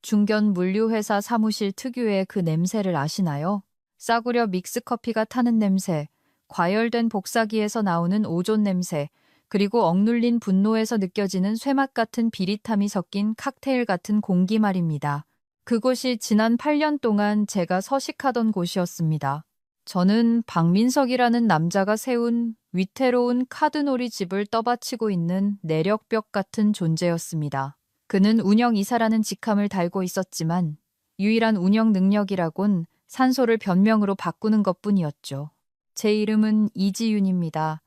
중견 물류회사 사무실 특유의 그 냄새를 아시나요? 싸구려 믹스커피가 타는 냄새, 과열된 복사기에서 나오는 오존 냄새, 그리고 억눌린 분노에서 느껴지는 쇠맛 같은 비릿함이 섞인 칵테일 같은 공기 말입니다. 그곳이 지난 8년 동안 제가 서식하던 곳이었습니다. 저는 박민석이라는 남자가 세운 위태로운 카드놀이 집을 떠받치고 있는 내력벽 같은 존재였습니다. 그는 운영이사라는 직함을 달고 있었지만 유일한 운영 능력이라곤 산소를 변명으로 바꾸는 것뿐이었죠. 제 이름은 이지윤입니다.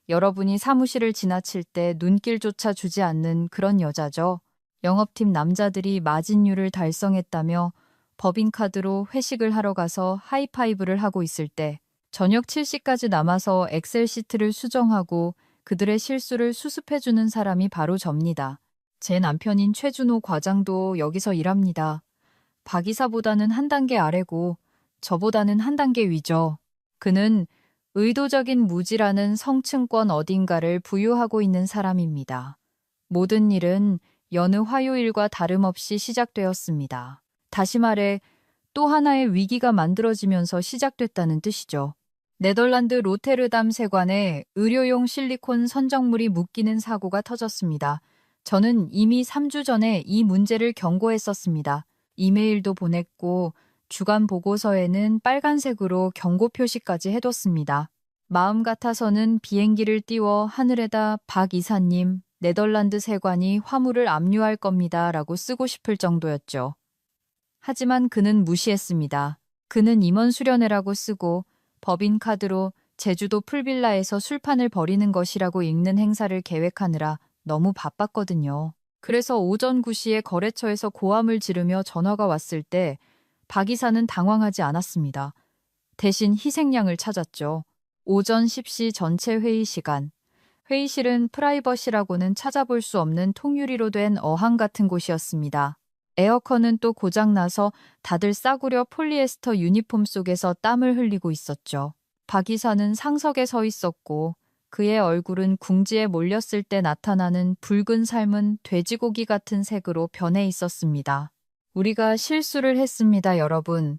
여러분이 사무실을 지나칠 때 눈길조차 주지 않는 그런 여자죠. 영업팀 남자들이 마진율을 달성했다며 법인카드로 회식을 하러 가서 하이파이브를 하고 있을 때 저녁 7시까지 남아서 엑셀 시트를 수정하고 그들의 실수를 수습해주는 사람이 바로 접니다. 제 남편인 최준호 과장도 여기서 일합니다. 박 이사보다는 한 단계 아래고 저보다는 한 단계 위죠. 그는 의도적인 무지라는 성층권 어딘가를 부유하고 있는 사람입니다. 모든 일은 여느 화요일과 다름없이 시작되었습니다. 다시 말해 또 하나의 위기가 만들어지면서 시작됐다는 뜻이죠. 네덜란드 로테르담 세관에 의료용 실리콘 선정물이 묶이는 사고가 터졌습니다. 저는 이미 3주 전에 이 문제를 경고했었습니다. 이메일도 보냈고 주간 보고서에는 빨간색으로 경고 표시까지 해뒀습니다. 마음 같아서는 비행기를 띄워 하늘에다 박 이사님, 네덜란드 세관이 화물을 압류할 겁니다 라고 쓰고 싶을 정도였죠. 하지만 그는 무시했습니다. 그는 임원 수련회라고 쓰고 법인카드로 제주도 풀빌라에서 술판을 벌이는 것이라고 읽는 행사를 계획하느라 너무 바빴거든요. 그래서 오전 9시에 거래처에서 고함을 지르며 전화가 왔을 때 박 이사는 당황하지 않았습니다. 대신 희생양을 찾았죠. 오전 10시 전체 회의 시간. 회의실은 프라이버시라고는 찾아볼 수 없는 통유리로 된 어항 같은 곳이었습니다. 에어컨은 또 고장나서 다들 싸구려 폴리에스터 유니폼 속에서 땀을 흘리고 있었죠. 박 이사는 상석에 서 있었고 그의 얼굴은 궁지에 몰렸을 때 나타나는 붉은 삶은 돼지고기 같은 색으로 변해 있었습니다. 우리가 실수를 했습니다, 여러분.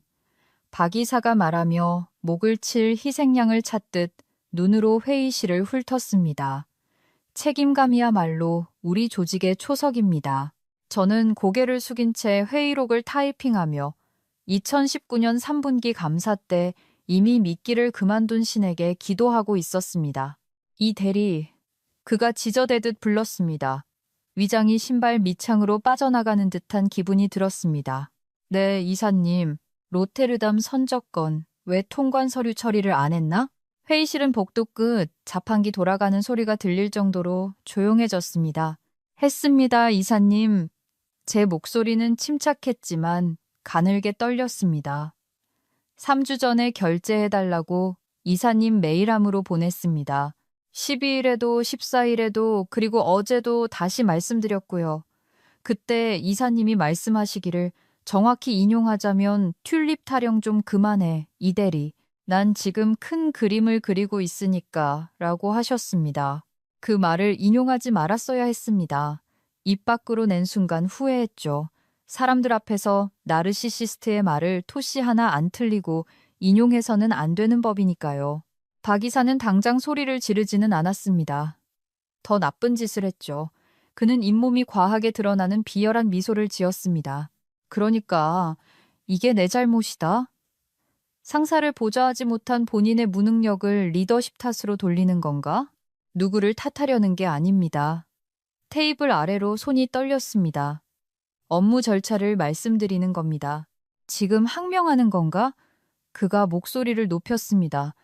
박 이사가 말하며 목을 칠 희생양을 찾듯 눈으로 회의실을 훑었습니다. 책임감이야말로 우리 조직의 초석입니다. 저는 고개를 숙인 채 회의록을 타이핑하며 2019년 3분기 감사 때 이미 미끼를 그만둔 신에게 기도하고 있었습니다. 이 대리, 그가 지저대듯 불렀습니다. 위장이 신발 밑창으로 빠져나가는 듯한 기분이 들었습니다. 네, 이사님, 로테르담 선적건, 왜 통관 서류 처리를 안 했나? 회의실은 복도 끝 자판기 돌아가는 소리가 들릴 정도로 조용해졌습니다. 했습니다, 이사님. 제 목소리는 침착했지만 가늘게 떨렸습니다. 3주 전에 결제해달라고 이사님 메일함으로 보냈습니다. 12일에도 14일에도 그리고 어제도 다시 말씀드렸고요. 그때 이사님이 말씀하시기를 정확히 인용하자면 튤립 타령 좀 그만해, 이대리. 난 지금 큰 그림을 그리고 있으니까 라고 하셨습니다. 그 말을 인용하지 말았어야 했습니다. 입 밖으로 낸 순간 후회했죠. 사람들 앞에서 나르시시스트의 말을 토시 하나 안 틀리고 인용해서는 안 되는 법이니까요. 박 이사는 당장 소리를 지르지는 않았습니다. 더 나쁜 짓을 했죠. 그는 잇몸이 과하게 드러나는 비열한 미소를 지었습니다. 그러니까 이게 내 잘못이다. 상사를 보좌하지 못한 본인의 무능력을 리더십 탓으로 돌리는 건가? 누구를 탓하려는 게 아닙니다. 테이블 아래로 손이 떨렸습니다. 업무 절차를 말씀드리는 겁니다. 지금 항명하는 건가? 그가 목소리를 높였습니다.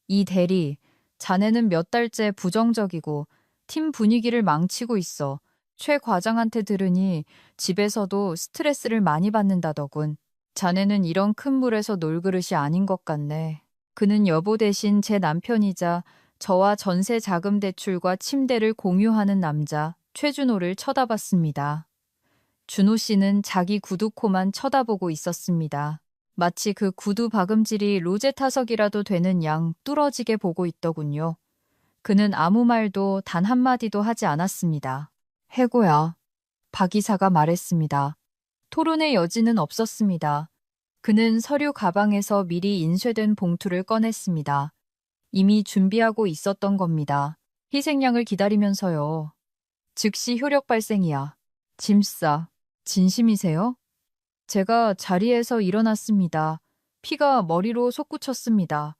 이 대리, 자네는 몇 달째 부정적이고 팀 분위기를 망치고 있어. 최 과장한테 들으니 집에서도 스트레스를 많이 받는다더군. 자네는 이런 큰 물에서 놀 그릇이 아닌 것 같네. 그는 여보 대신 제 남편이자 저와 전세 자금 대출과 침대를 공유하는 남자 최준호를 쳐다봤습니다. 준호 씨는 자기 구두코만 쳐다보고 있었습니다. 마치 그 구두 박음질이 로제 타석이라도 되는 양 뚫어지게 보고 있더군요. 그는 아무 말도 단 한마디도 하지 않았습니다. 해고야. 박 이사가 말했습니다. 토론의 여지는 없었습니다. 그는 서류 가방에서 미리 인쇄된 봉투를 꺼냈습니다. 이미 준비하고 있었던 겁니다. 희생양을 기다리면서요. 즉시 효력 발생이야. 짐싸. 진심이세요? 제가 자리에서 일어났습니다. 피가 머리로 솟구쳤습니다.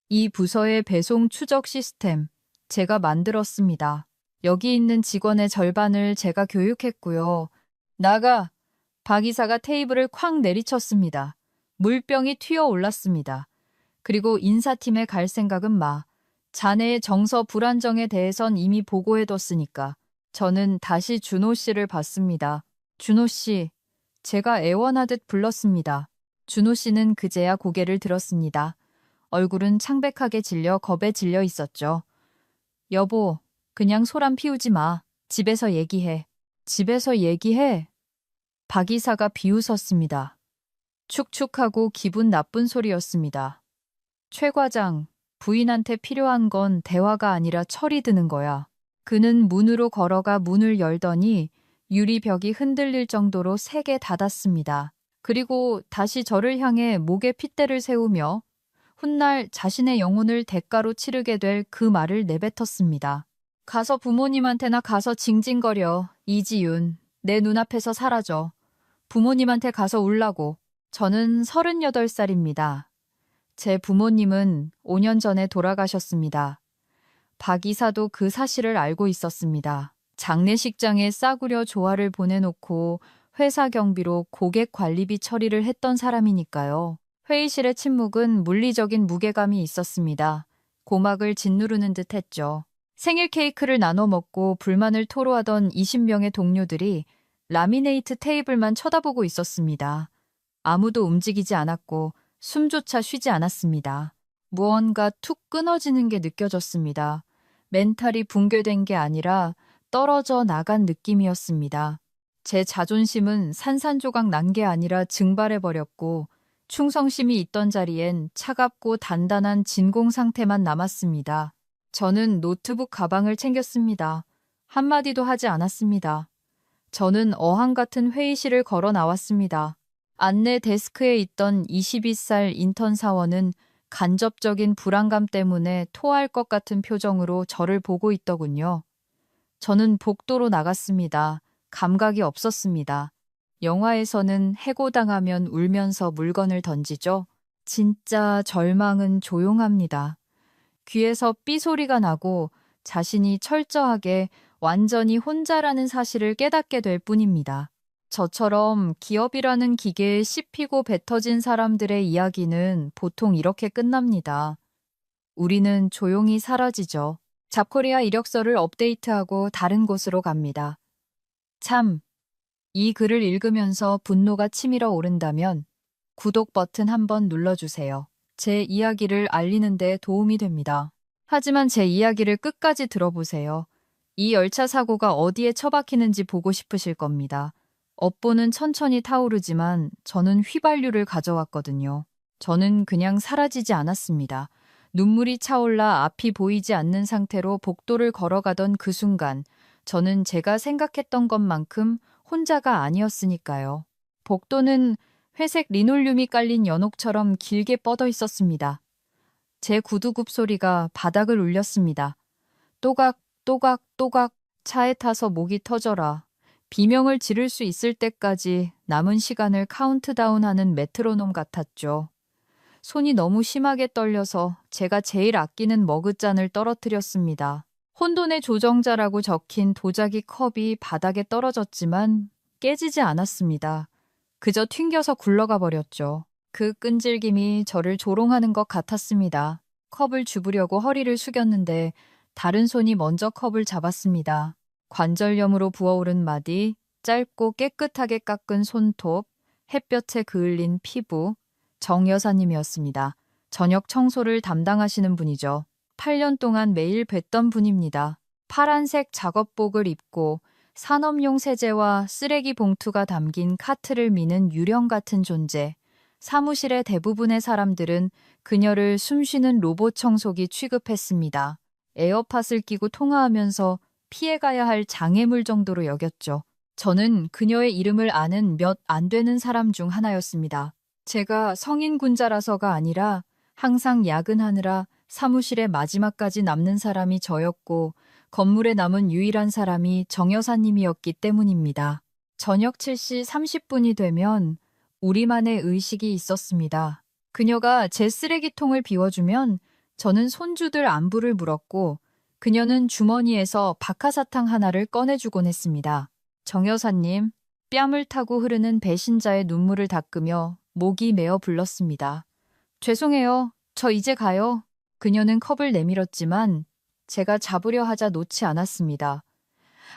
이 부서의 배송 추적 시스템, 제가 만들었습니다. 여기 있는 직원의 절반을 제가 교육했고요. 나가! 박 이사가 테이블을 쾅 내리쳤습니다. 물병이 튀어 올랐습니다. 그리고 인사팀에 갈 생각은 마. 자네의 정서 불안정에 대해선 이미 보고해뒀으니까. 저는 다시 준호 씨를 봤습니다. 준호 씨, 제가 애원하듯 불렀습니다. 준호 씨는 그제야 고개를 들었습니다. 얼굴은 창백하게 질려 겁에 질려 있었죠. 여보, 그냥 소란 피우지 마. 집에서 얘기해. 집에서 얘기해? 박 이사가 비웃었습니다. 축축하고 기분 나쁜 소리였습니다. 최 과장, 부인한테 필요한 건 대화가 아니라 철이 드는 거야. 그는 문으로 걸어가 문을 열더니 유리벽이 흔들릴 정도로 세게 닫았습니다. 그리고 다시 저를 향해 목에 핏대를 세우며 훗날 자신의 영혼을 대가로 치르게 될 그 말을 내뱉었습니다. 가서 부모님한테나 가서 징징거려. 이지윤, 내 눈앞에서 사라져. 부모님한테 가서 울라고. 저는 38살입니다. 제 부모님은 5년 전에 돌아가셨습니다. 박 이사도 그 사실을 알고 있었습니다. 장례식장에 싸구려 조화를 보내놓고 회사 경비로 고객 관리비 처리를 했던 사람이니까요. 회의실의 침묵은 물리적인 무게감이 있었습니다. 고막을 짓누르는 듯 했죠. 생일 케이크를 나눠 먹고 불만을 토로하던 20명의 동료들이 라미네이트 테이블만 쳐다보고 있었습니다. 아무도 움직이지 않았고 숨조차 쉬지 않았습니다. 무언가 툭 끊어지는 게 느껴졌습니다. 멘탈이 붕괴된 게 아니라 떨어져 나간 느낌이었습니다. 제 자존심은 산산조각 난 게 아니라 증발해버렸고 충성심이 있던 자리엔 차갑고 단단한 진공 상태만 남았습니다. 저는 노트북 가방을 챙겼습니다. 한마디도 하지 않았습니다. 저는 어항 같은 회의실을 걸어 나왔습니다. 안내 데스크에 있던 22살 인턴 사원은 간접적인 불안감 때문에 토할 것 같은 표정으로 저를 보고 있더군요. 저는 복도로 나갔습니다. 감각이 없었습니다. 영화에서는 해고당하면 울면서 물건을 던지죠. 진짜 절망은 조용합니다. 귀에서 삐소리가 나고 자신이 철저하게 완전히 혼자라는 사실을 깨닫게 될 뿐입니다. 저처럼 기업이라는 기계에 씹히고 뱉어진 사람들의 이야기는 보통 이렇게 끝납니다. 우리는 조용히 사라지죠. 잡코리아 이력서를 업데이트하고 다른 곳으로 갑니다. 참, 이 글을 읽으면서 분노가 치밀어 오른다면 구독 버튼 한번 눌러주세요. 제 이야기를 알리는 데 도움이 됩니다. 하지만 제 이야기를 끝까지 들어보세요. 이 열차 사고가 어디에 처박히는지 보고 싶으실 겁니다. 업보는 천천히 타오르지만 저는 휘발유를 가져왔거든요. 저는 그냥 사라지지 않았습니다. 눈물이 차올라 앞이 보이지 않는 상태로 복도를 걸어가던 그 순간 저는 제가 생각했던 것만큼 혼자가 아니었으니까요. 복도는 회색 리놀륨이 깔린 연옥처럼 길게 뻗어 있었습니다. 제 구두굽 소리가 바닥을 울렸습니다. 또각 또각 또각 차에 타서 목이 터져라. 비명을 지를 수 있을 때까지 남은 시간을 카운트다운하는 메트로놈 같았죠. 손이 너무 심하게 떨려서 제가 제일 아끼는 머그잔을 떨어뜨렸습니다. 혼돈의 조정자라고 적힌 도자기 컵이 바닥에 떨어졌지만 깨지지 않았습니다. 그저 튕겨서 굴러가 버렸죠. 그 끈질김이 저를 조롱하는 것 같았습니다. 컵을 줍으려고 허리를 숙였는데 다른 손이 먼저 컵을 잡았습니다. 관절염으로 부어오른 마디, 짧고 깨끗하게 깎은 손톱, 햇볕에 그을린 피부, 정 여사님이었습니다. 저녁 청소를 담당하시는 분이죠. 8년 동안 매일 뵀던 분입니다. 파란색 작업복을 입고 산업용 세제와 쓰레기 봉투가 담긴 카트를 미는 유령 같은 존재. 사무실의 대부분의 사람들은 그녀를 숨쉬는 로봇 청소기 취급했습니다. 에어팟을 끼고 통화하면서 피해가야 할 장애물 정도로 여겼죠. 저는 그녀의 이름을 아는 몇 안 되는 사람 중 하나였습니다. 제가 성인 군자라서가 아니라 항상 야근하느라 사무실에 마지막까지 남는 사람이 저였고 건물에 남은 유일한 사람이 정 여사님이었기 때문입니다. 저녁 7시 30분이 되면 우리만의 의식이 있었습니다. 그녀가 제 쓰레기통을 비워주면 저는 손주들 안부를 물었고 그녀는 주머니에서 박하사탕 하나를 꺼내주곤 했습니다. 정 여사님, 뺨을 타고 흐르는 배신자의 눈물을 닦으며 목이 메어 불렀습니다. 죄송해요. 저 이제 가요. 그녀는 컵을 내밀었지만 제가 잡으려 하자 놓지 않았습니다.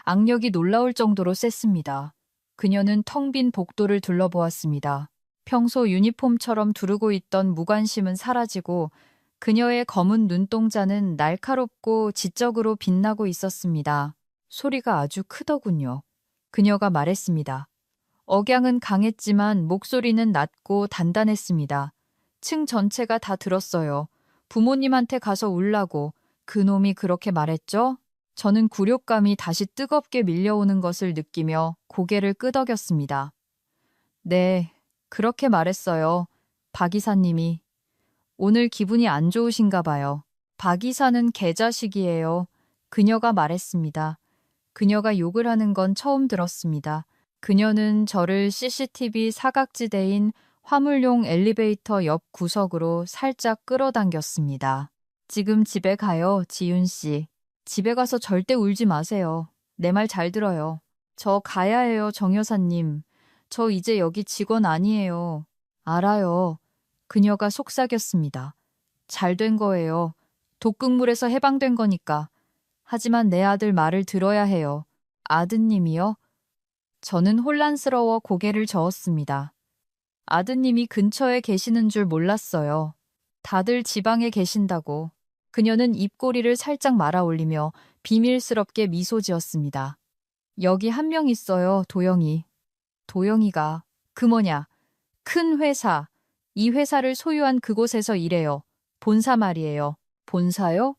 악력이 놀라울 정도로 셌습니다. 그녀는 텅 빈 복도를 둘러보았습니다. 평소 유니폼처럼 두르고 있던 무관심은 사라지고 그녀의 검은 눈동자는 날카롭고 지적으로 빛나고 있었습니다. 소리가 아주 크더군요. 그녀가 말했습니다. 억양은 강했지만 목소리는 낮고 단단했습니다. 층 전체가 다 들었어요. 부모님한테 가서 울라고. 그놈이 그렇게 말했죠? 저는 굴욕감이 다시 뜨겁게 밀려오는 것을 느끼며 고개를 끄덕였습니다. 네, 그렇게 말했어요. 박 이사님이. 오늘 기분이 안 좋으신가 봐요. 박 이사는 개자식이에요. 그녀가 말했습니다. 그녀가 욕을 하는 건 처음 들었습니다. 그녀는 저를 CCTV 사각지대인 화물용 엘리베이터 옆 구석으로 살짝 끌어당겼습니다. 지금 집에 가요, 지윤 씨. 집에 가서 절대 울지 마세요. 내 말 잘 들어요. 저 가야 해요, 정 여사님. 저 이제 여기 직원 아니에요. 알아요. 그녀가 속삭였습니다. 잘 된 거예요. 독극물에서 해방된 거니까. 하지만 내 아들 말을 들어야 해요. 아드님이요? 저는 혼란스러워 고개를 저었습니다. 아드님이 근처에 계시는 줄 몰랐어요. 다들 지방에 계신다고. 그녀는 입꼬리를 살짝 말아 올리며 비밀스럽게 미소 지었습니다. 여기 한 명 있어요, 도영이. 도영이가. 그 뭐냐. 큰 회사. 이 회사를 소유한 그곳에서 일해요. 본사 말이에요. 본사요?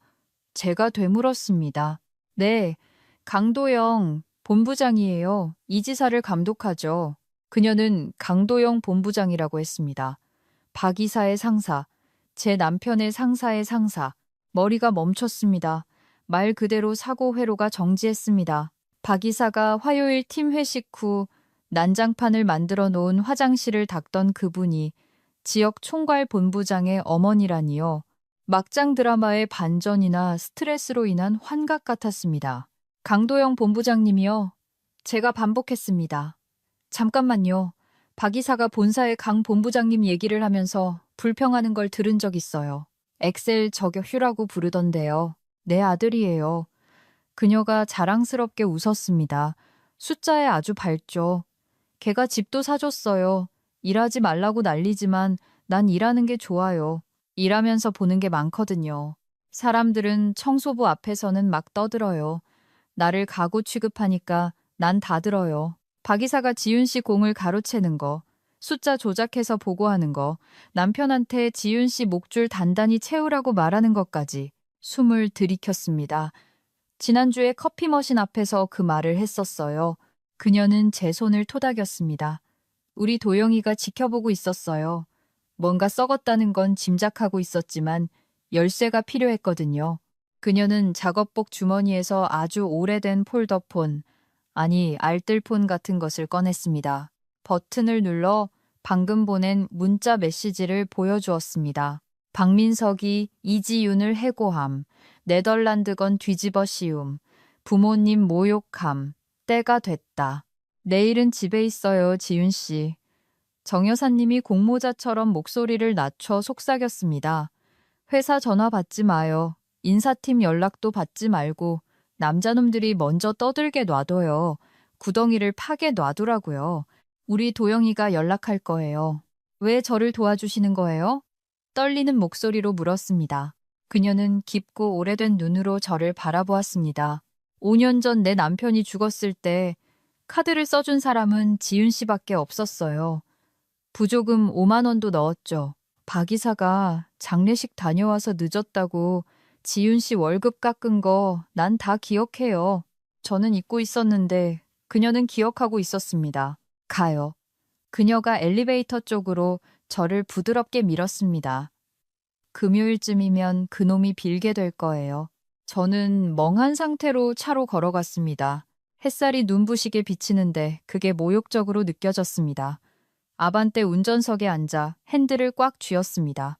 제가 되물었습니다. 네, 강도영 본부장이에요. 이 지사를 감독하죠. 그녀는 강도영 본부장이라고 했습니다. 박 이사의 상사, 제 남편의 상사의 상사. 머리가 멈췄습니다. 말 그대로 사고 회로가 정지했습니다. 박 이사가 화요일 팀 회식 후 난장판을 만들어 놓은 화장실을 닦던 그분이 지역 총괄 본부장의 어머니라니요. 막장 드라마의 반전이나 스트레스로 인한 환각 같았습니다. 강도영 본부장님이요. 제가 반복했습니다. 잠깐만요. 박 이사가 본사의 강 본부장님 얘기를 하면서 불평하는 걸 들은 적 있어요. 엑셀 저격 휴라고 부르던데요. 내 아들이에요. 그녀가 자랑스럽게 웃었습니다. 숫자에 아주 밝죠. 걔가 집도 사줬어요. 일하지 말라고 난리지만 난 일하는 게 좋아요. 일하면서 보는 게 많거든요. 사람들은 청소부 앞에서는 막 떠들어요. 나를 가구 취급하니까 난 다 들어요. 박 이사가 지윤 씨 공을 가로채는 거, 숫자 조작해서 보고하는 거, 남편한테 지윤 씨 목줄 단단히 채우라고 말하는 것까지 숨을 들이켰습니다. 지난주에 커피 머신 앞에서 그 말을 했었어요. 그녀는 제 손을 토닥였습니다. 우리 도영이가 지켜보고 있었어요. 뭔가 썩었다는 건 짐작하고 있었지만 열쇠가 필요했거든요. 그녀는 작업복 주머니에서 아주 오래된 폴더폰, 아니 알뜰폰 같은 것을 꺼냈습니다. 버튼을 눌러 방금 보낸 문자 메시지를 보여주었습니다. 박민석이 이지윤을 해고함, 네덜란드건 뒤집어 씌움, 부모님 모욕함, 때가 됐다. 내일은 집에 있어요, 지윤 씨. 정 여사님이 공모자처럼 목소리를 낮춰 속삭였습니다. 회사 전화 받지 마요. 인사팀 연락도 받지 말고 남자놈들이 먼저 떠들게 놔둬요. 구덩이를 파게 놔두라고요. 우리 도영이가 연락할 거예요. 왜 저를 도와주시는 거예요? 떨리는 목소리로 물었습니다. 그녀는 깊고 오래된 눈으로 저를 바라보았습니다. 5년 전 내 남편이 죽었을 때 카드를 써준 사람은 지윤 씨밖에 없었어요. 부조금 5만 원도 넣었죠. 박 이사가 장례식 다녀와서 늦었다고 지윤 씨 월급 깎은 거 난 다 기억해요. 저는 잊고 있었는데 그녀는 기억하고 있었습니다. 가요. 그녀가 엘리베이터 쪽으로 저를 부드럽게 밀었습니다. 금요일쯤이면 그놈이 빌게 될 거예요. 저는 멍한 상태로 차로 걸어갔습니다. 햇살이 눈부시게 비치는데 그게 모욕적으로 느껴졌습니다. 아반떼 운전석에 앉아 핸들을 꽉 쥐었습니다.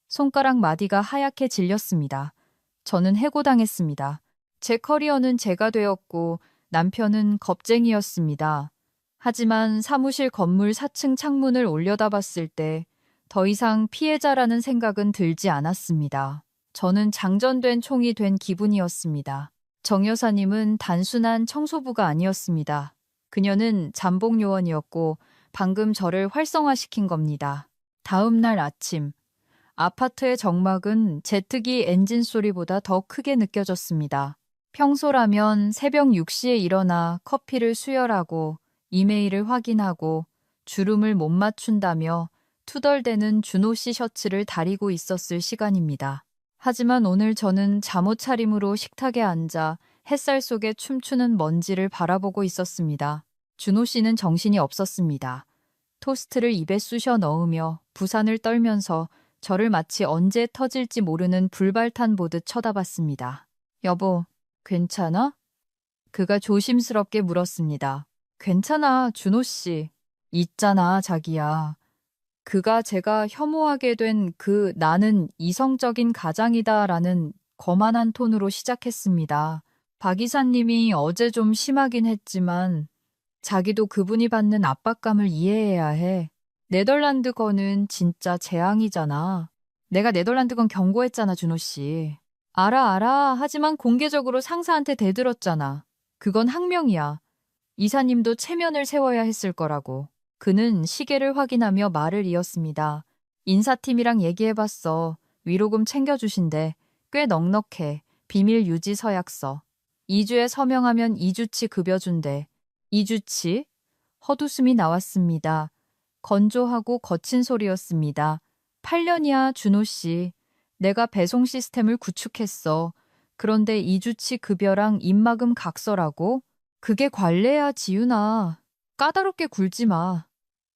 손가락 마디가 하얗게 질렸습니다. 저는 해고당했습니다. 제 커리어는 제가 되었고 남편은 겁쟁이였습니다. 하지만 사무실 건물 4층 창문을 올려다봤을 때 더 이상 피해자라는 생각은 들지 않았습니다. 저는 장전된 총이 된 기분이었습니다. 정 여사님은 단순한 청소부가 아니었습니다. 그녀는 잠복 요원이었고 방금 저를 활성화시킨 겁니다. 다음 날 아침, 아파트의 정막은 제트기 엔진 소리보다 더 크게 느껴졌습니다. 평소라면 새벽 6시에 일어나 커피를 수혈하고 이메일을 확인하고 주름을 못 맞춘다며 투덜대는 준호 씨 셔츠를 다리고 있었을 시간입니다. 하지만 오늘 저는 잠옷 차림으로 식탁에 앉아 햇살 속에 춤추는 먼지를 바라보고 있었습니다. 준호 씨는 정신이 없었습니다. 토스트를 입에 쑤셔 넣으며 부산을 떨면서 저를 마치 언제 터질지 모르는 불발탄 보듯 쳐다봤습니다. 여보, 괜찮아? 그가 조심스럽게 물었습니다. 괜찮아, 준호 씨. 있잖아, 자기야. 그가 제가 혐오하게 된 그 나는 이성적인 가장이다라는 거만한 톤으로 시작했습니다. 박 이사님이 어제 좀 심하긴 했지만 자기도 그분이 받는 압박감을 이해해야 해. 네덜란드 건은 진짜 재앙이잖아. 내가 네덜란드 건 경고했잖아, 준호 씨. 알아. 하지만 공개적으로 상사한테 대들었잖아. 그건 항명이야. 이사님도 체면을 세워야 했을 거라고. 그는 시계를 확인하며 말을 이었습니다. 인사팀이랑 얘기해봤어. 위로금 챙겨주신대. 꽤 넉넉해. 비밀 유지 서약서. 2주에 서명하면 2주치 급여 준대. 2주치? 헛웃음이 나왔습니다. 건조하고 거친 소리였습니다. 8년이야, 준호 씨. 내가 배송 시스템을 구축했어. 그런데 2주치 급여랑 입마금 각서라고? 그게 관례야, 지윤아. 까다롭게 굴지 마.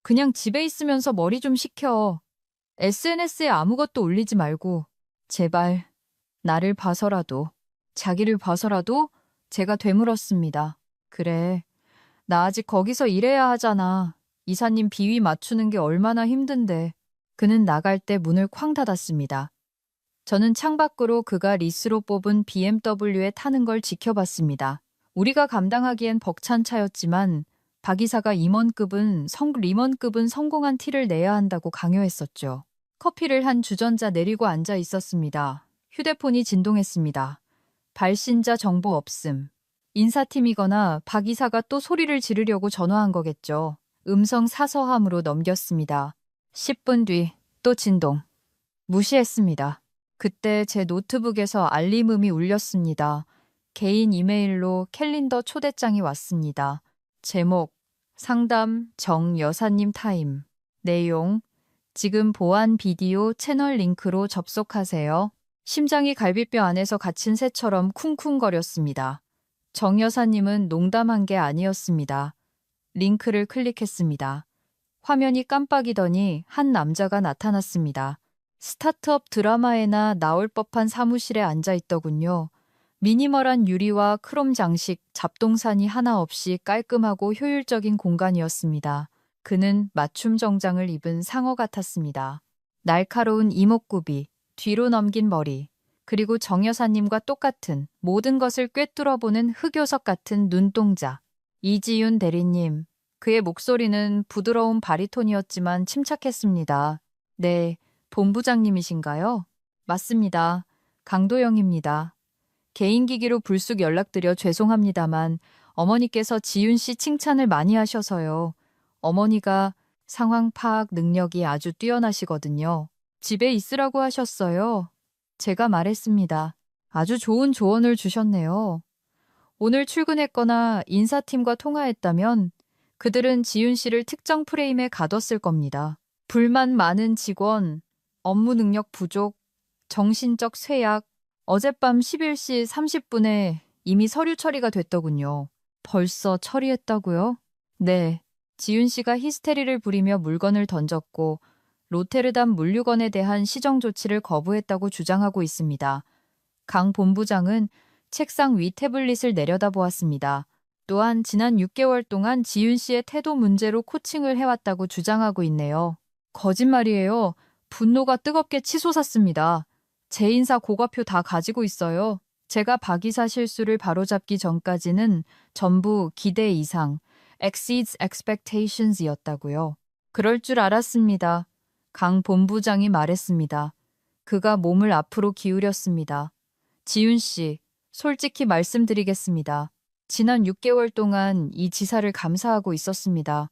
그냥 집에 있으면서 머리 좀 식혀. SNS에 아무것도 올리지 말고. 제발, 나를 봐서라도, 자기를 봐서라도 제가 되물었습니다. 그래, 나 아직 거기서 일해야 하잖아. 이사님 비위 맞추는 게 얼마나 힘든데. 그는 나갈 때 문을 쾅 닫았습니다. 저는 창밖으로 그가 리스로 뽑은 BMW에 타는 걸 지켜봤습니다. 우리가 감당하기엔 벅찬 차였지만 박 이사가 리먼급은 성공한 티를 내야 한다고 강요했었죠. 커피를 한 주전자 내리고 앉아 있었습니다. 휴대폰이 진동했습니다. 발신자 정보 없음. 인사팀이거나 박 이사가 또 소리를 지르려고 전화한 거겠죠. 음성 사서함으로 넘겼습니다. 10분 뒤 또 진동. 무시했습니다. 그때 제 노트북에서 알림음이 울렸습니다. 개인 이메일로 캘린더 초대장이 왔습니다. 제목, 상담 정 여사님 타임. 내용, 지금 보안 비디오 채널 링크로 접속하세요. 심장이 갈비뼈 안에서 갇힌 새처럼 쿵쿵거렸습니다. 정 여사님은 농담한 게 아니었습니다. 링크를 클릭했습니다. 화면이 깜빡이더니 한 남자가 나타났습니다. 스타트업 드라마에나 나올 법한 사무실에 앉아 있더군요. 미니멀한 유리와 크롬 장식, 잡동사니 하나 없이 깔끔하고 효율적인 공간이었습니다. 그는 맞춤 정장을 입은 상어 같았습니다. 날카로운 이목구비, 뒤로 넘긴 머리, 그리고 정 여사님과 똑같은 모든 것을 꿰뚫어보는 흑요석 같은 눈동자. 이지윤 대리님. 그의 목소리는 부드러운 바리톤이었지만 침착했습니다. 네, 본부장님이신가요? 맞습니다. 강도영입니다. 개인기기로 불쑥 연락드려 죄송합니다만 어머니께서 지윤 씨 칭찬을 많이 하셔서요. 어머니가 상황 파악 능력이 아주 뛰어나시거든요. 집에 있으라고 하셨어요. 제가 말했습니다. 아주 좋은 조언을 주셨네요. 오늘 출근했거나 인사팀과 통화했다면 그들은 지윤 씨를 특정 프레임에 가뒀을 겁니다. 불만 많은 직원, 업무 능력 부족, 정신적 쇠약, 어젯밤 11시 30분에 이미 서류 처리가 됐더군요. 벌써 처리했다고요? 네. 지윤 씨가 히스테리를 부리며 물건을 던졌고 로테르담 물류건에 대한 시정 조치를 거부했다고 주장하고 있습니다. 강 본부장은 책상 위 태블릿을 내려다보았습니다. 또한 지난 6개월 동안 지윤 씨의 태도 문제로 코칭을 해왔다고 주장하고 있네요. 거짓말이에요. 분노가 뜨겁게 치솟았습니다. 제 인사 고과표 다 가지고 있어요. 제가 박 이사 실수를 바로잡기 전까지는 전부 기대 이상, exceeds expectations이었다고요. 그럴 줄 알았습니다. 강 본부장이 말했습니다. 그가 몸을 앞으로 기울였습니다. 지윤 씨, 솔직히 말씀드리겠습니다. 지난 6개월 동안 이 지사를 감사하고 있었습니다.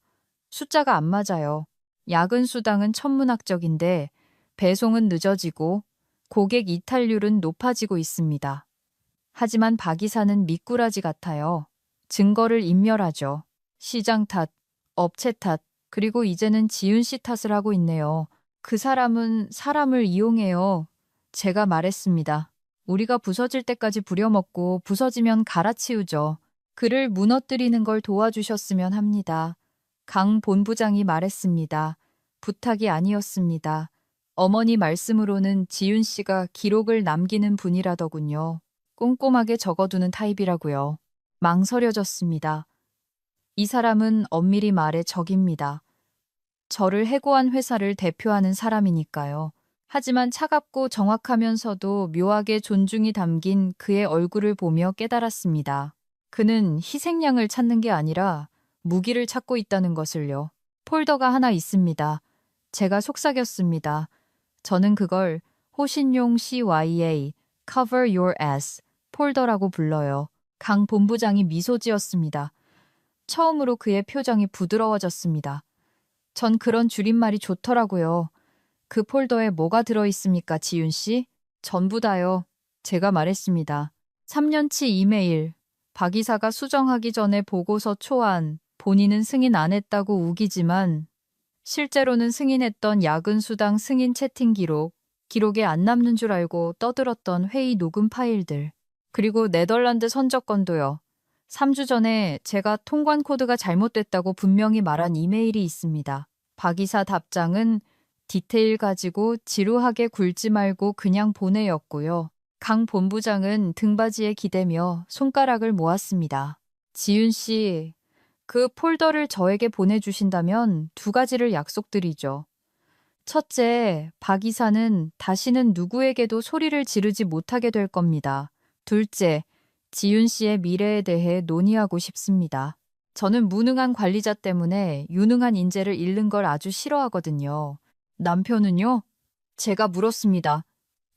숫자가 안 맞아요. 야근 수당은 천문학적인데 배송은 늦어지고 고객 이탈률은 높아지고 있습니다. 하지만 박 이사는 미꾸라지 같아요. 증거를 인멸하죠. 시장 탓, 업체 탓, 그리고 이제는 지윤 씨 탓을 하고 있네요. 그 사람은 사람을 이용해요. 제가 말했습니다. 우리가 부서질 때까지 부려먹고 부서지면 갈아치우죠. 그를 무너뜨리는 걸 도와주셨으면 합니다. 강 본부장이 말했습니다. 부탁이 아니었습니다. 어머니 말씀으로는 지윤 씨가 기록을 남기는 분이라더군요. 꼼꼼하게 적어두는 타입이라고요. 망설여졌습니다. 이 사람은 엄밀히 말해 적입니다. 저를 해고한 회사를 대표하는 사람이니까요. 하지만 차갑고 정확하면서도 묘하게 존중이 담긴 그의 얼굴을 보며 깨달았습니다. 그는 희생양을 찾는 게 아니라 무기를 찾고 있다는 것을요. 폴더가 하나 있습니다. 제가 속삭였습니다. 저는 그걸 호신용 CYA, Cover Your Ass, 폴더라고 불러요. 강 본부장이 미소 지었습니다. 처음으로 그의 표정이 부드러워졌습니다. 전 그런 줄임말이 좋더라고요. 그 폴더에 뭐가 들어있습니까, 지윤 씨? 전부 다요. 제가 말했습니다. 3년치 이메일, 박 이사가 수정하기 전에 보고서 초안, 본인은 승인 안 했다고 우기지만 실제로는 승인했던 야근 수당 승인 채팅 기록, 기록에 안 남는 줄 알고 떠들었던 회의 녹음 파일들, 그리고 네덜란드 선적건도요. 3주 전에 제가 통관 코드가 잘못됐다고 분명히 말한 이메일이 있습니다. 박 이사 답장은 디테일 가지고 지루하게 굴지 말고 그냥 보내였고요. 강 본부장은 등받이에 기대며 손가락을 모았습니다. 지윤 씨, 그 폴더를 저에게 보내주신다면 2가지를 약속드리죠. 첫째, 박 이사는 다시는 누구에게도 소리를 지르지 못하게 될 겁니다. 둘째, 지윤 씨의 미래에 대해 논의하고 싶습니다. 저는 무능한 관리자 때문에 유능한 인재를 잃는 걸 아주 싫어하거든요. 남편은요? 제가 물었습니다.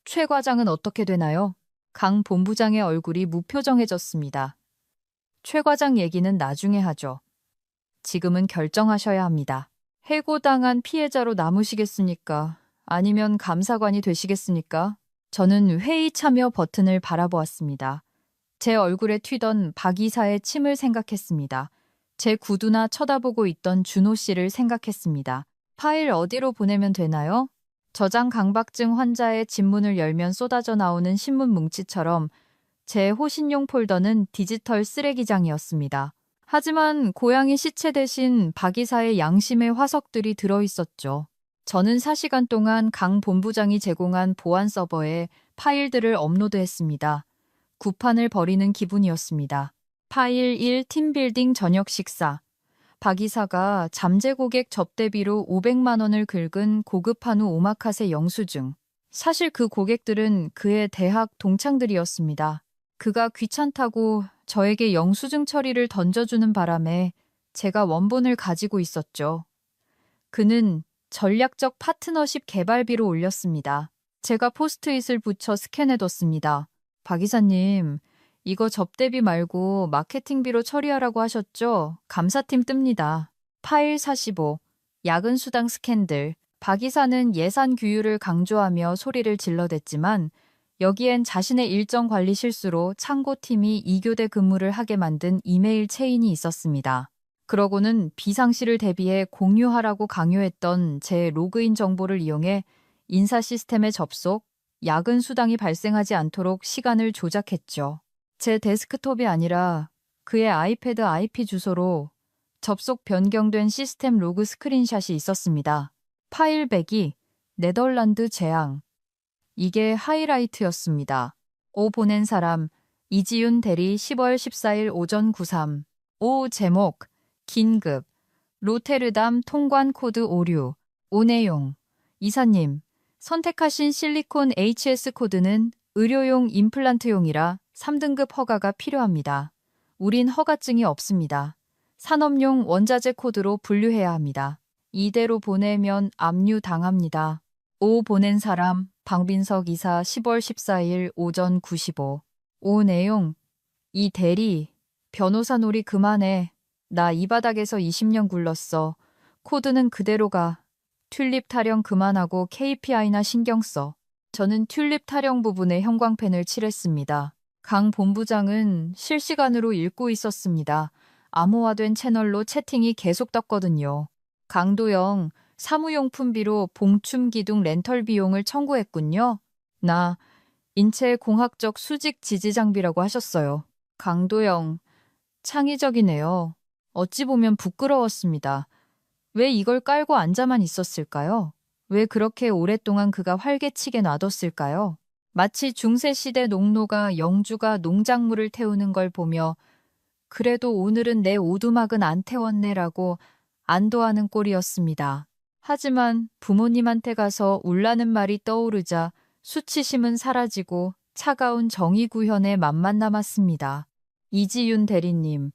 최 과장은 어떻게 되나요? 강 본부장의 얼굴이 무표정해졌습니다. 최 과장 얘기는 나중에 하죠. 지금은 결정하셔야 합니다. 해고당한 피해자로 남으시겠습니까? 아니면 감사관이 되시겠습니까? 저는 회의 참여 버튼을 바라보았습니다. 제 얼굴에 튀던 박 이사의 침을 생각했습니다. 제 구두나 쳐다보고 있던 준호 씨를 생각했습니다. 파일 어디로 보내면 되나요? 저장 강박증 환자의 집문을 열면 쏟아져 나오는 신문 뭉치처럼 제 호신용 폴더는 디지털 쓰레기장이었습니다. 하지만 고양이 시체 대신 박 이사의 양심의 화석들이 들어있었죠. 저는 4시간 동안 강 본부장이 제공한 보안 서버에 파일들을 업로드했습니다. 구판을 벌이는 기분이었습니다. 파일 1 팀빌딩 저녁 식사. 박 이사가 잠재 고객 접대비로 500만 원을 긁은 고급 한우 오마카세 영수증. 사실 그 고객들은 그의 대학 동창들이었습니다. 그가 귀찮다고 저에게 영수증 처리를 던져주는 바람에 제가 원본을 가지고 있었죠. 그는 전략적 파트너십 개발비로 올렸습니다. 제가 포스트잇을 붙여 스캔해뒀습니다. 박 이사님, 이거 접대비 말고 마케팅비로 처리하라고 하셨죠? 감사팀 뜹니다. 파일 45, 야근 수당 스캔들. 박 이사는 예산 규율을 강조하며 소리를 질러댔지만 여기엔 자신의 일정 관리 실수로 창고팀이 2교대 근무를 하게 만든 이메일 체인이 있었습니다. 그러고는 비상시를 대비해 공유하라고 강요했던 제 로그인 정보를 이용해 인사 시스템에 접속, 야근 수당이 발생하지 않도록 시간을 조작했죠. 제 데스크톱이 아니라 그의 아이패드 IP 주소로 접속 변경된 시스템 로그 스크린샷이 있었습니다. 파일백이 네덜란드 재앙. 이게 하이라이트였습니다. 오 보낸 사람 이지윤 대리 10월 14일 오전 93. 오 제목 긴급 로테르담 통관 코드 오류. 오 내용 이사님 선택하신 실리콘 HS 코드는 의료용 임플란트용이라 3등급 허가가 필요합니다. 우린 허가증이 없습니다. 산업용 원자재 코드로 분류해야 합니다. 이대로 보내면 압류 당합니다. 오 보낸 사람 방빈석 이사 10월 14일 오전 95. 오 내용 이 대리 변호사 놀이 그만해. 나 이 바닥에서 20년 굴렀어. 코드는 그대로 가. 튤립 타령 그만하고 KPI나 신경 써. 저는 튤립 타령 부분에 형광펜을 칠했습니다. 강 본부장은 실시간으로 읽고 있었습니다. 암호화된 채널로 채팅이 계속 떴거든요. 강도영, 사무용품비로 봉춤 기둥 렌털 비용을 청구했군요. 나 인체 공학적 수직 지지 장비라고 하셨어요. 강도영, 창의적이네요. 어찌 보면 부끄러웠습니다. 왜 이걸 깔고 앉아만 있었을까요? 왜 그렇게 오랫동안 그가 활개치게 놔뒀을까요? 마치 중세시대 농노가 영주가 농작물을 태우는 걸 보며 그래도 오늘은 내 오두막은 안 태웠네라고 안도하는 꼴이었습니다. 하지만 부모님한테 가서 울라는 말이 떠오르자 수치심은 사라지고 차가운 정의 구현의 맛만 남았습니다. 이지윤 대리님,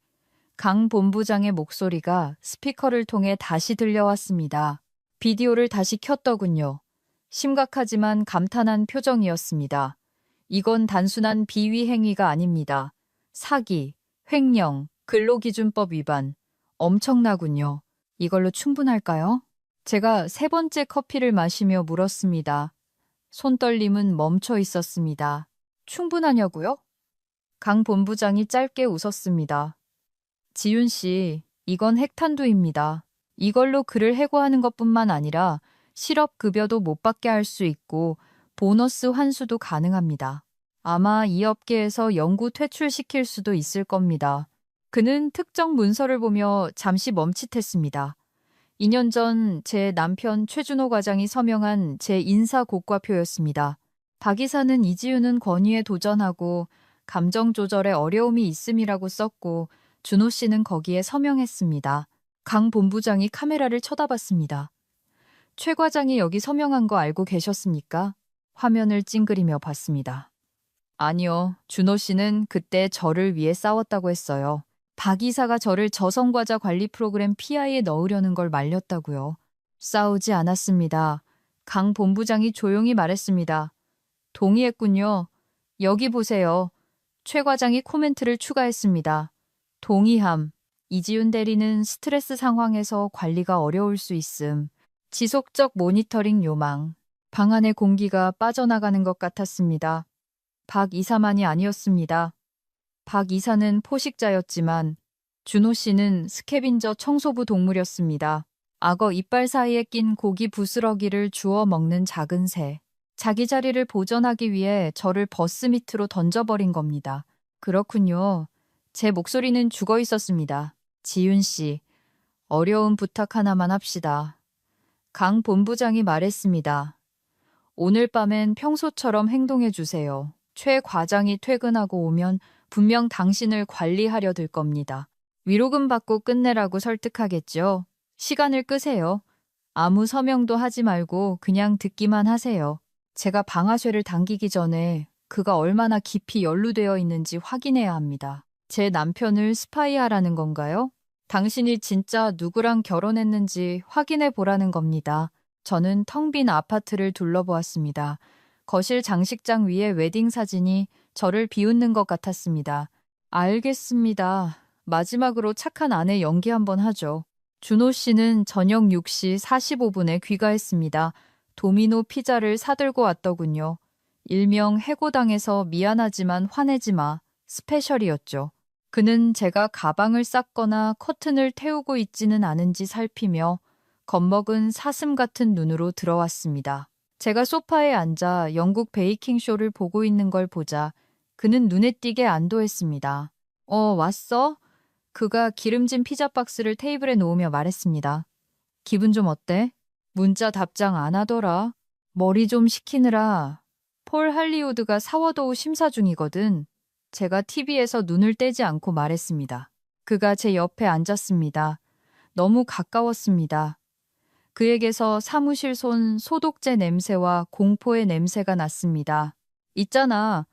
강 본부장의 목소리가 스피커를 통해 다시 들려왔습니다. 비디오를 다시 켰더군요. 심각하지만 감탄한 표정이었습니다. 이건 단순한 비위 행위가 아닙니다. 사기, 횡령, 근로기준법 위반. 엄청나군요. 이걸로 충분할까요? 제가 세 번째 커피를 마시며 물었습니다. 손떨림은 멈춰 있었습니다. 충분하냐고요? 강 본부장이 짧게 웃었습니다. 지윤 씨, 이건 핵탄두입니다. 이걸로 그를 해고하는 것뿐만 아니라 실업급여도 못 받게 할 수 있고 보너스 환수도 가능합니다. 아마 이 업계에서 영구 퇴출시킬 수도 있을 겁니다. 그는 특정 문서를 보며 잠시 멈칫했습니다. 2년 전 제 남편 최준호 과장이 서명한 제 인사 고과표였습니다. 박 이사는 이지윤은 권위에 도전하고 감정 조절에 어려움이 있음이라고 썼고 준호 씨는 거기에 서명했습니다. 강 본부장이 카메라를 쳐다봤습니다. 최 과장이 여기 서명한 거 알고 계셨습니까? 화면을 찡그리며 봤습니다. 아니요, 준호 씨는 그때 저를 위해 싸웠다고 했어요. 박 이사가 저를 저성과자 관리 프로그램 PI에 넣으려는 걸 말렸다고요. 싸우지 않았습니다. 강 본부장이 조용히 말했습니다. 동의했군요. 여기 보세요. 최 과장이 코멘트를 추가했습니다. 동의함. 이지윤 대리는 스트레스 상황에서 관리가 어려울 수 있음. 지속적 모니터링 요망. 방 안의 공기가 빠져나가는 것 같았습니다. 박 이사만이 아니었습니다. 박 이사는 포식자였지만 준호 씨는 스캐빈저 청소부 동물이었습니다. 악어 이빨 사이에 낀 고기 부스러기를 주워 먹는 작은 새. 자기 자리를 보전하기 위해 저를 버스 밑으로 던져버린 겁니다. 그렇군요. 제 목소리는 죽어 있었습니다. 지윤 씨, 어려운 부탁 하나만 합시다. 강 본부장이 말했습니다. 오늘 밤엔 평소처럼 행동해 주세요. 최 과장이 퇴근하고 오면 분명 당신을 관리하려 들 겁니다. 위로금 받고 끝내라고 설득하겠죠. 시간을 끄세요. 아무 서명도 하지 말고 그냥 듣기만 하세요. 제가 방아쇠를 당기기 전에 그가 얼마나 깊이 연루되어 있는지 확인해야 합니다. 제 남편을 스파이하라는 건가요? 당신이 진짜 누구랑 결혼했는지 확인해 보라는 겁니다. 저는 텅 빈 아파트를 둘러보았습니다. 거실 장식장 위에 웨딩 사진이 저를 비웃는 것 같았습니다. 알겠습니다. 마지막으로 착한 아내 연기 한번 하죠. 준호 씨는 저녁 6시 45분에 귀가했습니다. 도미노 피자를 사들고 왔더군요. 일명 해고당해서 미안하지만 화내지 마. 스페셜이었죠. 그는 제가 가방을 쌌거나 커튼을 태우고 있지는 않은지 살피며 겁먹은 사슴 같은 눈으로 들어왔습니다. 제가 소파에 앉아 영국 베이킹쇼를 보고 있는 걸 보자 그는 눈에 띄게 안도했습니다. 왔어? 그가 기름진 피자 박스를 테이블에 놓으며 말했습니다. 기분 좀 어때? 문자 답장 안 하더라. 머리 좀 식히느라. 폴 할리우드가 사워도우 심사 중이거든. 제가 TV에서 눈을 떼지 않고 말했습니다. 그가 제 옆에 앉았습니다. 너무 가까웠습니다. 그에게서 사무실 손 소독제 냄새와 공포의 냄새가 났습니다. 있잖아.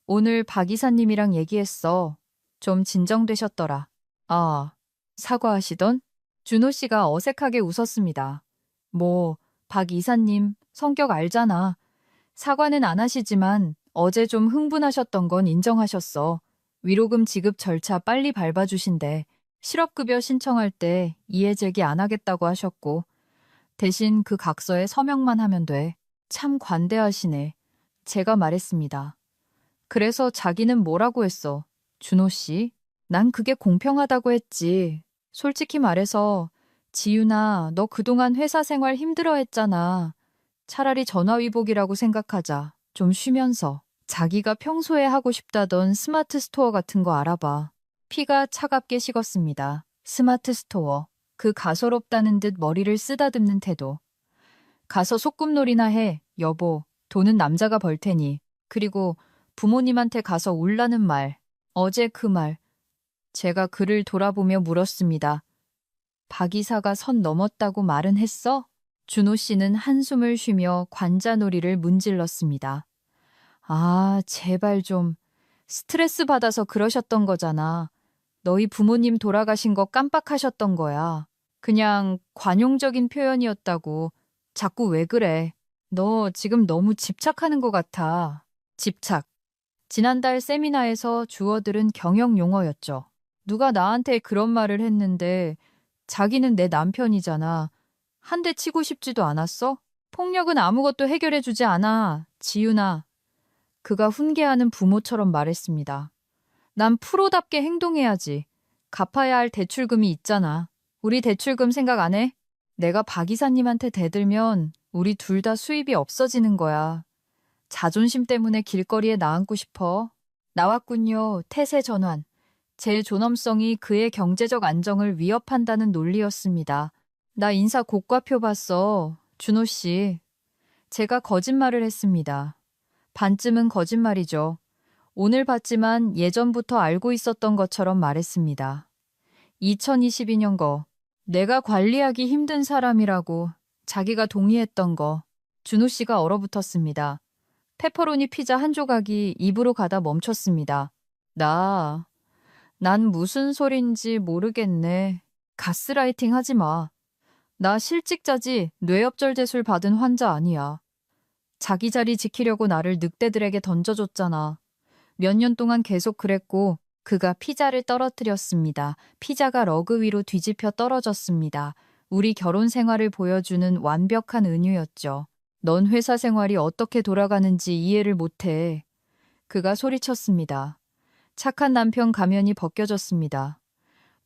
오늘 박 이사님이랑 얘기했어. 좀 진정되셨더라. 아, 사과하시던? 준호 씨가 어색하게 웃었습니다. 뭐, 박 이사님 성격 알잖아. 사과는 안 하시지만 어제 좀 흥분하셨던 건 인정하셨어. 위로금 지급 절차 빨리 밟아주신대. 실업급여 신청할 때 이해 제기 안 하겠다고 하셨고 대신 그 각서에 서명만 하면 돼. 참 관대하시네. 제가 말했습니다. 그래서 자기는 뭐라고 했어? 준호 씨? 난 그게 공평하다고 했지. 솔직히 말해서 지윤아, 너 그동안 회사 생활 힘들어 했잖아. 차라리 전화위복이라고 생각하자. 좀 쉬면서. 자기가 평소에 하고 싶다던 스마트 스토어 같은 거 알아봐. 피가 차갑게 식었습니다. 스마트 스토어. 그 가소롭다는 듯 머리를 쓰다듬는 태도. 가서 소꿉놀이나 해, 여보. 돈은 남자가 벌 테니. 그리고 부모님한테 가서 울라는 말. 어제 그 말. 제가 그를 돌아보며 물었습니다. 박 이사가 선 넘었다고 말은 했어? 준호 씨는 한숨을 쉬며 관자놀이를 문질렀습니다. 아, 제발 좀. 스트레스 받아서 그러셨던 거잖아. 너희 부모님 돌아가신 거 깜빡하셨던 거야. 그냥 관용적인 표현이었다고. 자꾸 왜 그래? 너 지금 너무 집착하는 것 같아. 집착. 지난달 세미나에서 주어들은 경영 용어였죠. 누가 나한테 그런 말을 했는데 자기는 내 남편이잖아. 한 대 치고 싶지도 않았어? 폭력은 아무것도 해결해주지 않아. 지윤아. 그가 훈계하는 부모처럼 말했습니다. 난 프로답게 행동해야지. 갚아야 할 대출금이 있잖아. 우리 대출금 생각 안 해? 내가 박 이사님한테 대들면 우리 둘 다 수입이 없어지는 거야. 자존심 때문에 길거리에 나앉고 싶어. 나왔군요. 태세 전환. 제 존엄성이 그의 경제적 안정을 위협한다는 논리였습니다. 나 인사 고과표 봤어. 준호 씨. 제가 거짓말을 했습니다. 반쯤은 거짓말이죠. 오늘 봤지만 예전부터 알고 있었던 것처럼 말했습니다. 2022년 거. 내가 관리하기 힘든 사람이라고 자기가 동의했던 거. 준호 씨가 얼어붙었습니다. 페퍼로니 피자 한 조각이 입으로 가다 멈췄습니다. 난 무슨 소린지 모르겠네. 가스라이팅 하지 마. 나 실직자지 뇌엽절제술 받은 환자 아니야. 자기 자리 지키려고 나를 늑대들에게 던져줬잖아. 몇 년 동안 계속 그랬고 그가 피자를 떨어뜨렸습니다. 피자가 러그 위로 뒤집혀 떨어졌습니다. 우리 결혼 생활을 보여주는 완벽한 은유였죠. 넌 회사 생활이 어떻게 돌아가는지 이해를 못해. 그가 소리쳤습니다. 착한 남편 가면이 벗겨졌습니다.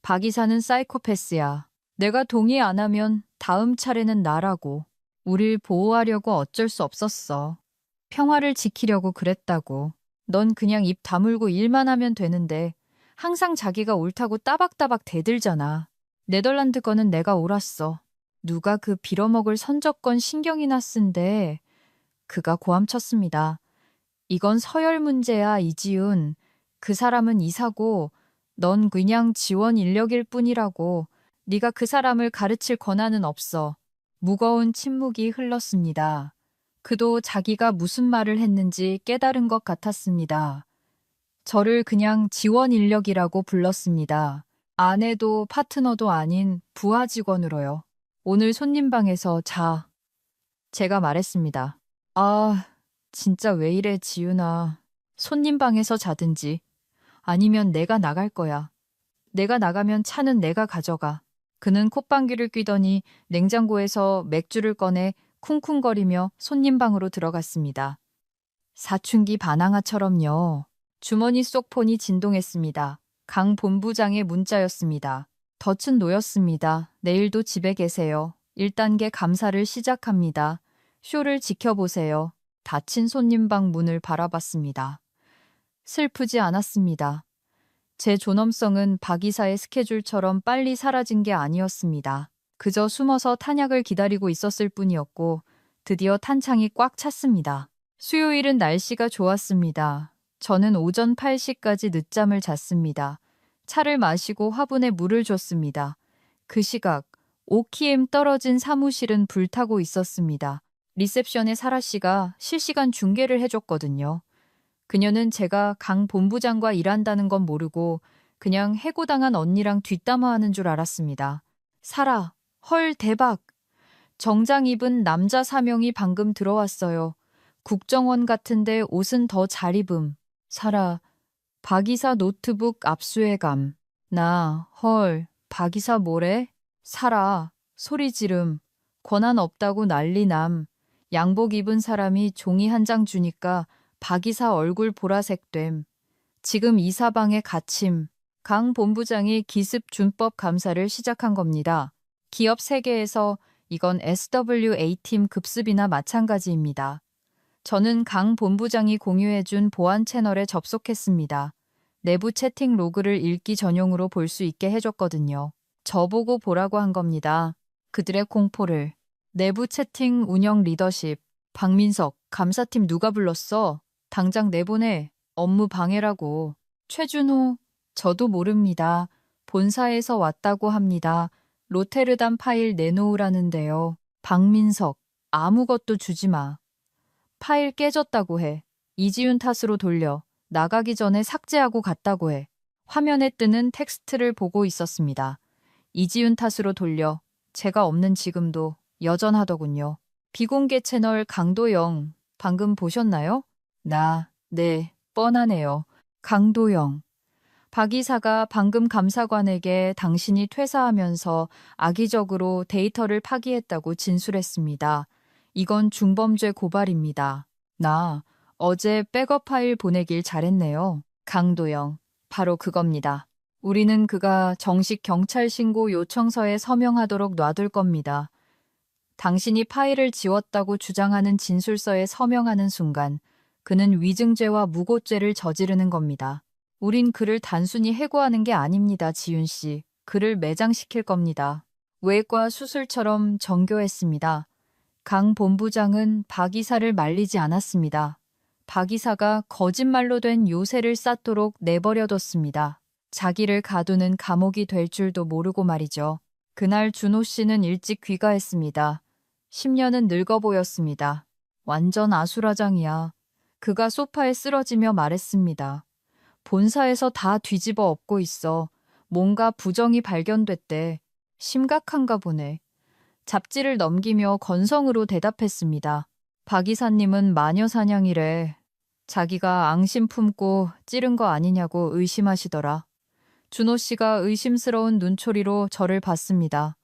박 이사는 사이코패스야. 내가 동의 안 하면 다음 차례는 나라고. 우릴 보호하려고 어쩔 수 없었어. 평화를 지키려고 그랬다고. 넌 그냥 입 다물고 일만 하면 되는데 항상 자기가 옳다고 따박따박 대들잖아. 네덜란드 거는 내가 옳았어. 누가 그 빌어먹을 선적건 신경이나 쓴데. 그가 고함쳤습니다. 이건 서열 문제야, 이지훈. 그 사람은 이사고 넌 그냥 지원 인력일 뿐이라고. 네가 그 사람을 가르칠 권한은 없어. 무거운 침묵이 흘렀습니다. 그도 자기가 무슨 말을 했는지 깨달은 것 같았습니다. 저를 그냥 지원 인력이라고 불렀습니다. 아내도 파트너도 아닌 부하 직원으로요. 오늘 손님 방에서 자. 제가 말했습니다. 아, 진짜 왜 이래, 지윤아. 손님 방에서 자든지. 아니면 내가 나갈 거야. 내가 나가면 차는 내가 가져가. 그는 콧방귀를 뀌더니 냉장고에서 맥주를 꺼내 쿵쿵거리며 손님 방으로 들어갔습니다. 사춘기 반항아처럼요. 주머니 속 폰이 진동했습니다. 강 본부장의 문자였습니다. 덫은 놓였습니다. 내일도 집에 계세요. 1단계 감사를 시작합니다. 쇼를 지켜보세요. 닫힌 손님방 문을 바라봤습니다. 슬프지 않았습니다. 제 존엄성은 박 이사의 스케줄처럼 빨리 사라진 게 아니었습니다. 그저 숨어서 탄약을 기다리고 있었을 뿐이었고 드디어 탄창이 꽉 찼습니다. 수요일은 날씨가 좋았습니다. 저는 오전 8시까지 늦잠을 잤습니다. 차를 마시고 화분에 물을 줬습니다. 그 시각 5km 떨어진 사무실은 불타고 있었습니다. 리셉션에 사라 씨가 실시간 중계를 해줬거든요. 그녀는 제가 강 본부장과 일한다는 건 모르고 그냥 해고당한 언니랑 뒷담화하는 줄 알았습니다. 사라, 헐 대박. 정장 입은 남자 4명이 방금 들어왔어요. 국정원 같은데 옷은 더 잘 입음. 사라, 박이사 노트북 압수해감. 나, 헐, 박이사 뭐래? 사라, 소리 지름. 권한 없다고 난리남. 양복 입은 사람이 종이 한 장 주니까 박이사 얼굴 보라색됨. 지금 이사방에 갇힘. 강 본부장이 기습 준법 감사를 시작한 겁니다. 기업 세계에서 이건 SWA팀 급습이나 마찬가지입니다. 저는 강 본부장이 공유해준 보안 채널에 접속했습니다. 내부 채팅 로그를 읽기 전용으로 볼 수 있게 해줬거든요. 저보고 보라고 한 겁니다. 그들의 공포를. 내부 채팅 운영 리더십. 박민석, 감사팀 누가 불렀어? 당장 내보내. 업무 방해라고. 최준호, 저도 모릅니다. 본사에서 왔다고 합니다. 로테르담 파일 내놓으라는데요. 박민석, 아무것도 주지 마. 파일 깨졌다고 해. 이지윤 탓으로 돌려. 나가기 전에 삭제하고 갔다고 해. 화면에 뜨는 텍스트를 보고 있었습니다. 이지윤 탓으로 돌려. 제가 없는 지금도 여전하더군요. 비공개 채널 강도영, 방금 보셨나요? 네, 뻔하네요. 강도영. 박 이사가 방금 감사관에게 당신이 퇴사하면서 악의적으로 데이터를 파기했다고 진술했습니다. 이건 중범죄 고발입니다. 나 어제 백업 파일 보내길 잘했네요. 강도영. 바로 그겁니다. 우리는 그가 정식 경찰 신고 요청서에 서명하도록 놔둘 겁니다. 당신이 파일을 지웠다고 주장하는 진술서에 서명하는 순간 그는 위증죄와 무고죄를 저지르는 겁니다. 우린 그를 단순히 해고하는 게 아닙니다, 지윤 씨. 그를 매장시킬 겁니다. 외과 수술처럼 정교했습니다. 강 본부장은 박 이사를 말리지 않았습니다. 박 이사가 거짓말로 된 요새를 쌓도록 내버려뒀습니다. 자기를 가두는 감옥이 될 줄도 모르고 말이죠. 그날 준호 씨는 일찍 귀가했습니다. 10년은 늙어 보였습니다. 완전 아수라장이야. 그가 소파에 쓰러지며 말했습니다. 본사에서 다 뒤집어 엎고 있어. 뭔가 부정이 발견됐대. 심각한가 보네. 잡지를 넘기며 건성으로 대답했습니다. 박 이사님은 마녀사냥이래. 자기가 앙심 품고 찌른 거 아니냐고 의심하시더라. 준호 씨가 의심스러운 눈초리로 저를 봤습니다.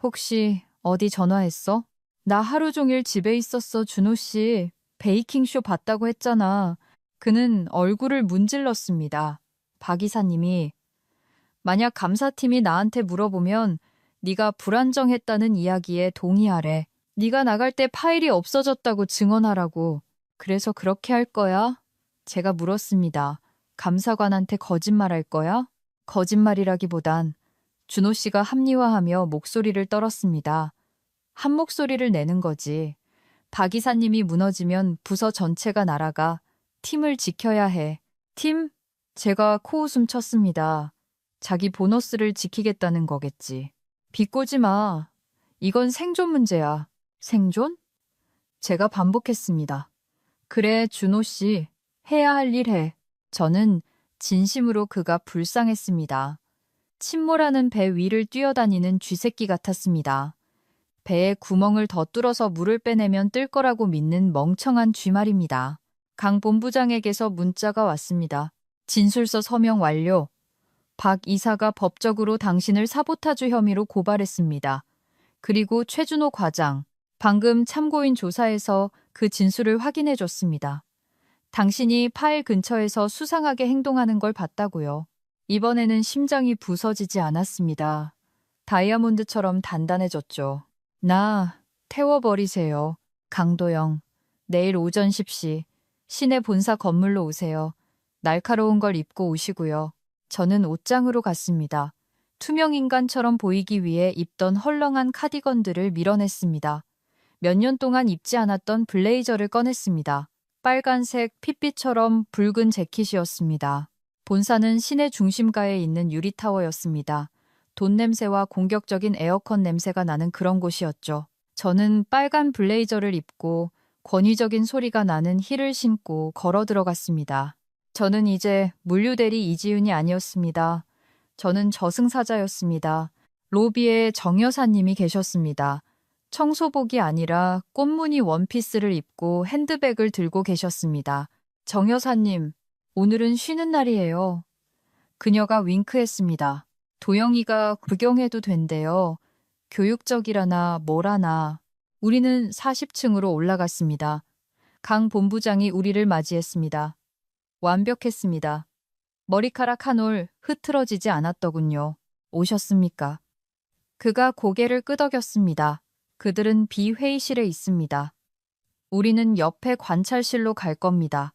혹시 어디 전화했어? 나 하루 종일 집에 있었어, 준호 씨. 베이킹쇼 봤다고 했잖아. 그는 얼굴을 문질렀습니다. 박 이사님이 만약 감사팀이 나한테 물어보면 네가 불안정했다는 이야기에 동의하래. 네가 나갈 때 파일이 없어졌다고 증언하라고. 그래서 그렇게 할 거야? 제가 물었습니다. 감사관한테 거짓말할 거야? 거짓말이라기보단 준호 씨가 합리화하며 목소리를 떨었습니다. 한 목소리를 내는 거지. 박 이사님이 무너지면 부서 전체가 날아가. 팀을 지켜야 해. 팀? 제가 코웃음 쳤습니다. 자기 보너스를 지키겠다는 거겠지. 비꼬지 마. 이건 생존 문제야. 생존? 제가 반복했습니다. 그래, 준호 씨. 해야 할 일 해. 저는 진심으로 그가 불쌍했습니다. 침몰하는 배 위를 뛰어다니는 쥐새끼 같았습니다. 배에 구멍을 더 뚫어서 물을 빼내면 뜰 거라고 믿는 멍청한 쥐 말입니다. 강 본부장에게서 문자가 왔습니다. 진술서 서명 완료. 박 이사가 법적으로 당신을 사보타주 혐의로 고발했습니다. 그리고 최준호 과장, 방금 참고인 조사에서 그 진술을 확인해 줬습니다. 당신이 파일 근처에서 수상하게 행동하는 걸 봤다고요. 이번에는 심장이 부서지지 않았습니다. 다이아몬드처럼 단단해졌죠. 나 태워버리세요. 강도영, 내일 오전 10시 시내 본사 건물로 오세요. 날카로운 걸 입고 오시고요. 저는 옷장으로 갔습니다. 투명 인간처럼 보이기 위해 입던 헐렁한 카디건들을 밀어냈습니다. 몇 년 동안 입지 않았던 블레이저를 꺼냈습니다. 빨간색 핏빛처럼 붉은 재킷이었습니다. 본사는 시내 중심가에 있는 유리타워였습니다. 돈 냄새와 공격적인 에어컨 냄새가 나는 그런 곳이었죠. 저는 빨간 블레이저를 입고 권위적인 소리가 나는 힐을 신고 걸어 들어갔습니다. 저는 이제 물류대리 이지윤이 아니었습니다. 저는 저승사자였습니다. 로비에 정 여사님이 계셨습니다. 청소복이 아니라 꽃무늬 원피스를 입고 핸드백을 들고 계셨습니다. 정 여사님, 오늘은 쉬는 날이에요. 그녀가 윙크했습니다. 도영이가 구경해도 된대요. 교육적이라나 뭐라나. 우리는 40층으로 올라갔습니다. 강 본부장이 우리를 맞이했습니다. 완벽했습니다. 머리카락 한 올 흐트러지지 않았더군요. 오셨습니까? 그가 고개를 끄덕였습니다. 그들은 비회의실에 있습니다. 우리는 옆에 관찰실로 갈 겁니다.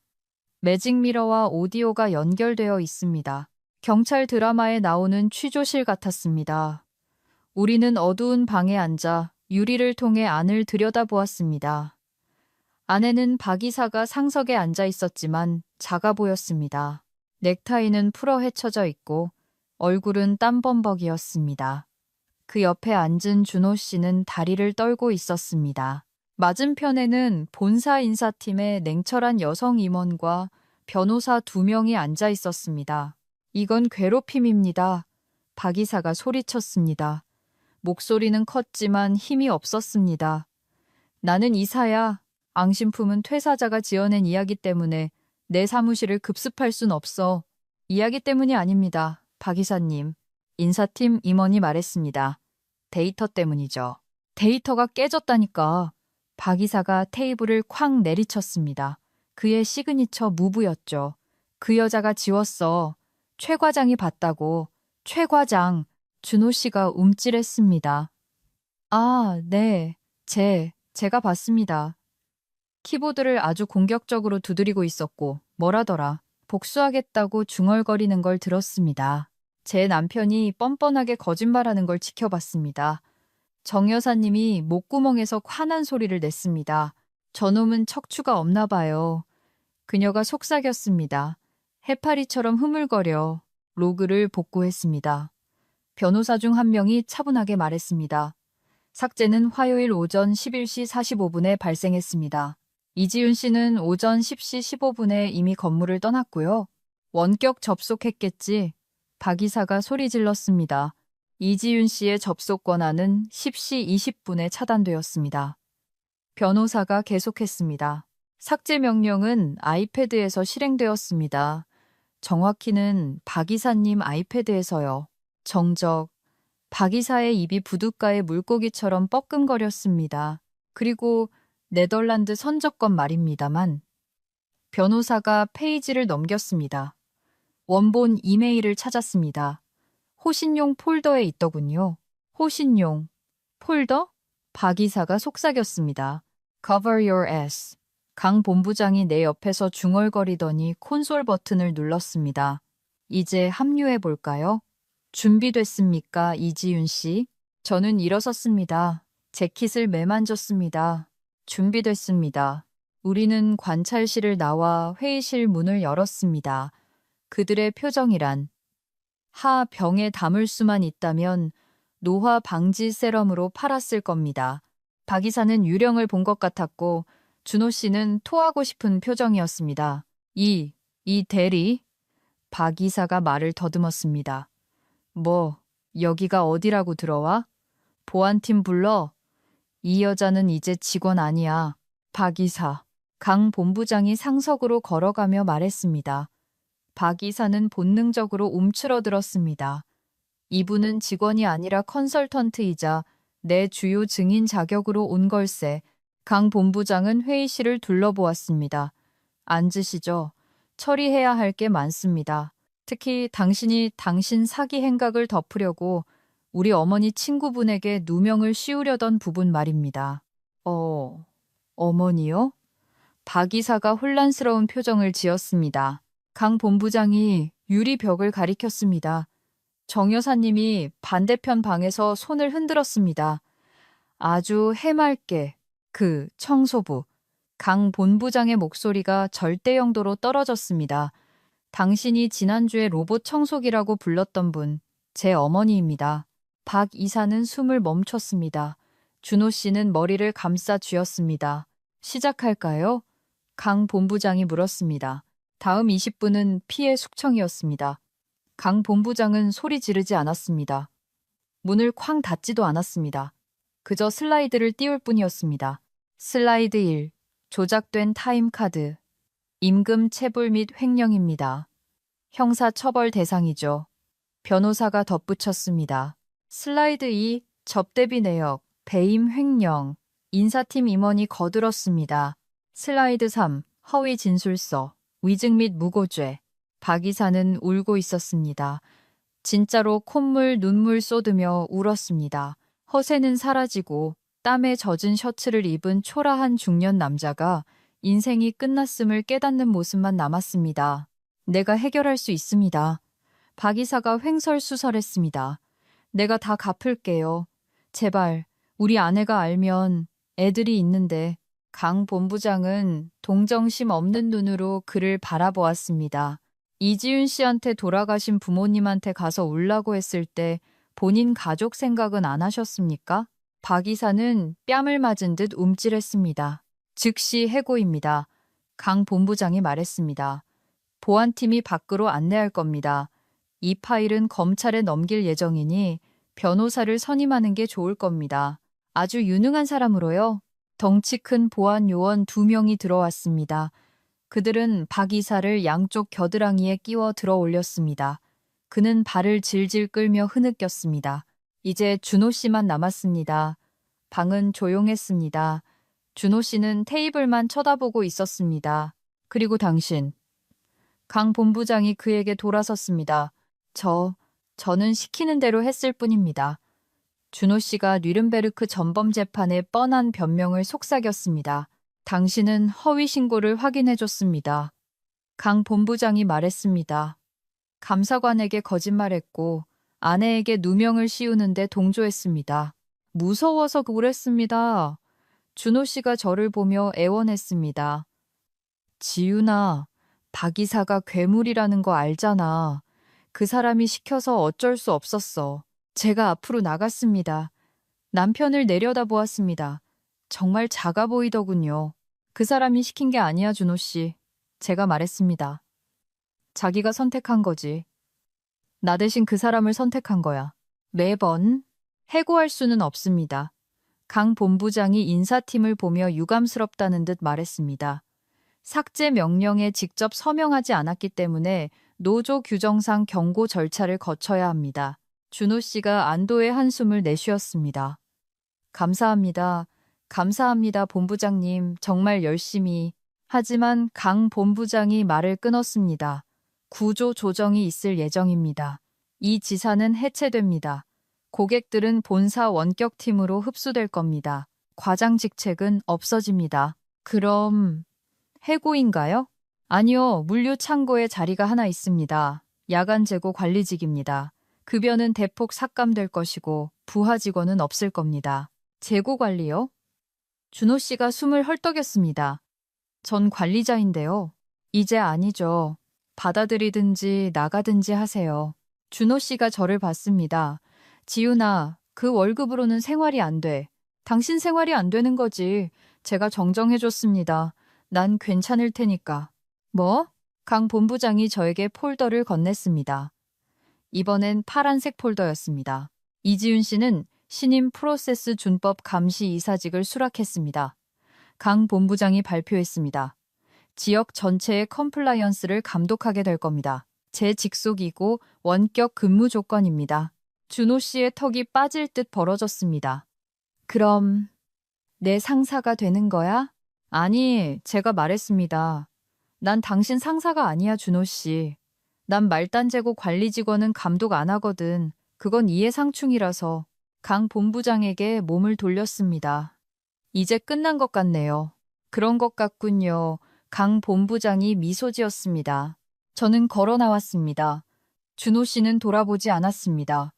매직미러와 오디오가 연결되어 있습니다. 경찰 드라마에 나오는 취조실 같았습니다. 우리는 어두운 방에 앉아 유리를 통해 안을 들여다보았습니다. 안에는 박 이사가 상석에 앉아 있었지만 작아 보였습니다. 넥타이는 풀어 헤쳐져 있고 얼굴은 땀범벅이었습니다. 그 옆에 앉은 준호 씨는 다리를 떨고 있었습니다. 맞은편에는 본사 인사팀의 냉철한 여성 임원과 변호사 2명이 앉아 있었습니다. 이건 괴롭힘입니다. 박 이사가 소리쳤습니다. 목소리는 컸지만 힘이 없었습니다. 나는 이사야. 앙심품은 퇴사자가 지어낸 이야기 때문에 내 사무실을 급습할 순 없어. 이야기 때문이 아닙니다. 박 이사님. 인사팀 임원이 말했습니다. 데이터 때문이죠. 데이터가 깨졌다니까. 박 이사가 테이블을 쾅 내리쳤습니다. 그의 시그니처 무브였죠. 그 여자가 지웠어. 최 과장이 봤다고. 최 과장. 준호 씨가 움찔했습니다. 아, 네. 제가 봤습니다. 키보드를 아주 공격적으로 두드리고 있었고 뭐라더라. 복수하겠다고 중얼거리는 걸 들었습니다. 제 남편이 뻔뻔하게 거짓말하는 걸 지켜봤습니다. 정 여사님이 목구멍에서 환한 소리를 냈습니다. 저놈은 척추가 없나 봐요. 그녀가 속삭였습니다. 해파리처럼 흐물거려. 로그를 복구했습니다. 변호사 중 한 명이 차분하게 말했습니다. 삭제는 화요일 오전 11시 45분에 발생했습니다. 이지윤 씨는 오전 10시 15분에 이미 건물을 떠났고요. 원격 접속했겠지. 박 이사가 소리 질렀습니다. 이지윤 씨의 접속 권한은 10시 20분에 차단되었습니다. 변호사가 계속했습니다. 삭제 명령은 아이패드에서 실행되었습니다. 정확히는 박 이사님 아이패드에서요. 정적. 박 이사의 입이 부둣가의 물고기처럼 뻐끔거렸습니다. 그리고 네덜란드 선적건 말입니다만. 변호사가 페이지를 넘겼습니다. 원본 이메일을 찾았습니다. 호신용 폴더에 있더군요. 호신용 폴더? 박 이사가 속삭였습니다. Cover your ass. 강 본부장이 내 옆에서 중얼거리더니 콘솔 버튼을 눌렀습니다. 이제 합류해 볼까요? 준비됐습니까, 이지윤 씨? 저는 일어섰습니다. 재킷을 매만졌습니다. 준비됐습니다. 우리는 관찰실을 나와 회의실 문을 열었습니다. 그들의 표정이란 하 병에 담을 수만 있다면 노화 방지 세럼으로 팔았을 겁니다. 박 이사는 유령을 본 것 같았고 준호 씨는 토하고 싶은 표정이었습니다. 이 대리? 박 이사가 말을 더듬었습니다. 뭐, 여기가 어디라고 들어와? 보안팀 불러? 이 여자는 이제 직원 아니야. 박 이사. 강 본부장이 상석으로 걸어가며 말했습니다. 박 이사는 본능적으로 움츠러들었습니다. 이분은 직원이 아니라 컨설턴트이자 내 주요 증인 자격으로 온 걸세. 강 본부장은 회의실을 둘러보았습니다. 앉으시죠. 처리해야 할 게 많습니다. 특히 당신이 당신 사기 행각을 덮으려고 우리 어머니 친구분에게 누명을 씌우려던 부분 말입니다. 어머니요? 박 이사가 혼란스러운 표정을 지었습니다. 강 본부장이 유리벽을 가리켰습니다. 정 여사님이 반대편 방에서 손을 흔들었습니다. 아주 해맑게 그 청소부 강 본부장의 목소리가 절대 영도로 떨어졌습니다. 당신이 지난주에 로봇 청소기라고 불렀던 분, 제 어머니입니다. 박 이사는 숨을 멈췄습니다. 준호 씨는 머리를 감싸 쥐었습니다. 시작할까요? 강 본부장이 물었습니다. 다음 20분은 피해 숙청이었습니다. 강 본부장은 소리 지르지 않았습니다. 문을 쾅 닫지도 않았습니다. 그저 슬라이드를 띄울 뿐이었습니다. 슬라이드 1. 조작된 타임카드. 임금 체불 및 횡령입니다. 형사 처벌 대상이죠. 변호사가 덧붙였습니다. 슬라이드 2. 접대비 내역. 배임 횡령. 인사팀 임원이 거들었습니다. 슬라이드 3. 허위 진술서. 위증 및 무고죄. 박 이사는 울고 있었습니다. 진짜로 콧물, 눈물 쏟으며 울었습니다. 허세는 사라지고 땀에 젖은 셔츠를 입은 초라한 중년 남자가 인생이 끝났음을 깨닫는 모습만 남았습니다. 내가 해결할 수 있습니다. 박 이사가 횡설수설했습니다. 내가 다 갚을게요. 제발 우리 아내가 알면 애들이 있는데. 강 본부장은 동정심 없는 눈으로 그를 바라보았습니다. 이지윤 씨한테 돌아가신 부모님한테 가서 울라고 했을 때 본인 가족 생각은 안 하셨습니까? 박 이사는 뺨을 맞은 듯 움찔했습니다. 즉시 해고입니다. 강 본부장이 말했습니다. 보안팀이 밖으로 안내할 겁니다. 이 파일은 검찰에 넘길 예정이니 변호사를 선임하는 게 좋을 겁니다. 아주 유능한 사람으로요. 덩치 큰 보안 요원 2명이 들어왔습니다. 그들은 박 이사를 양쪽 겨드랑이에 끼워 들어 올렸습니다. 그는 발을 질질 끌며 흐느꼈습니다. 이제 준호 씨만 남았습니다. 방은 조용했습니다. 준호 씨는 테이블만 쳐다보고 있었습니다. 그리고 당신. 강 본부장이 그에게 돌아섰습니다. 저는 시키는 대로 했을 뿐입니다. 준호 씨가 뉘른베르크 전범 재판의 뻔한 변명을 속삭였습니다. 당신은 허위 신고를 확인해줬습니다. 강 본부장이 말했습니다. 감사관에게 거짓말했고 아내에게 누명을 씌우는데 동조했습니다. 무서워서 그랬습니다. 준호 씨가 저를 보며 애원했습니다. 지윤아, 박 이사가 괴물이라는 거 알잖아. 그 사람이 시켜서 어쩔 수 없었어. 제가 앞으로 나갔습니다. 남편을 내려다보았습니다. 정말 작아 보이더군요. 그 사람이 시킨 게 아니야, 준호 씨. 제가 말했습니다. 자기가 선택한 거지. 나 대신 그 사람을 선택한 거야. 매번 해고할 수는 없습니다. 강 본부장이 인사팀을 보며 유감스럽다는 듯 말했습니다. 삭제 명령에 직접 서명하지 않았기 때문에 노조 규정상 경고 절차를 거쳐야 합니다. 준호 씨가 안도의 한숨을 내쉬었습니다. 감사합니다. 감사합니다, 본부장님. 정말 열심히. 하지만 강 본부장이 말을 끊었습니다. 구조 조정이 있을 예정입니다. 이 지사는 해체됩니다. 고객들은 본사 원격팀으로 흡수될 겁니다. 과장 직책은 없어집니다. 그럼 해고인가요? 아니요, 물류 창고에 자리가 하나 있습니다. 야간 재고 관리직입니다. 급여는 대폭 삭감될 것이고 부하 직원은 없을 겁니다. 재고 관리요? 준호 씨가 숨을 헐떡였습니다. 전 관리자인데요. 이제 아니죠. 받아들이든지 나가든지 하세요. 준호 씨가 저를 봤습니다. 지윤아, 그 월급으로는 생활이 안 돼. 당신 생활이 안 되는 거지. 제가 정정해줬습니다. 난 괜찮을 테니까. 뭐? 강 본부장이 저에게 폴더를 건넸습니다. 이번엔 파란색 폴더였습니다. 이지윤 씨는 신임 프로세스 준법 감시 이사직을 수락했습니다. 강 본부장이 발표했습니다. 지역 전체의 컴플라이언스를 감독하게 될 겁니다. 제 직속이고 원격 근무 조건입니다. 준호 씨의 턱이 빠질 듯 벌어졌습니다. 그럼 내 상사가 되는 거야? 아니, 제가 말했습니다. 난 당신 상사가 아니야, 준호 씨. 난 말단 재고 관리 직원은 감독 안 하거든. 그건 이해상충이라서. 강 본부장에게 몸을 돌렸습니다. 이제 끝난 것 같네요. 그런 것 같군요. 강 본부장이 미소 지었습니다. 저는 걸어 나왔습니다. 준호 씨는 돌아보지 않았습니다.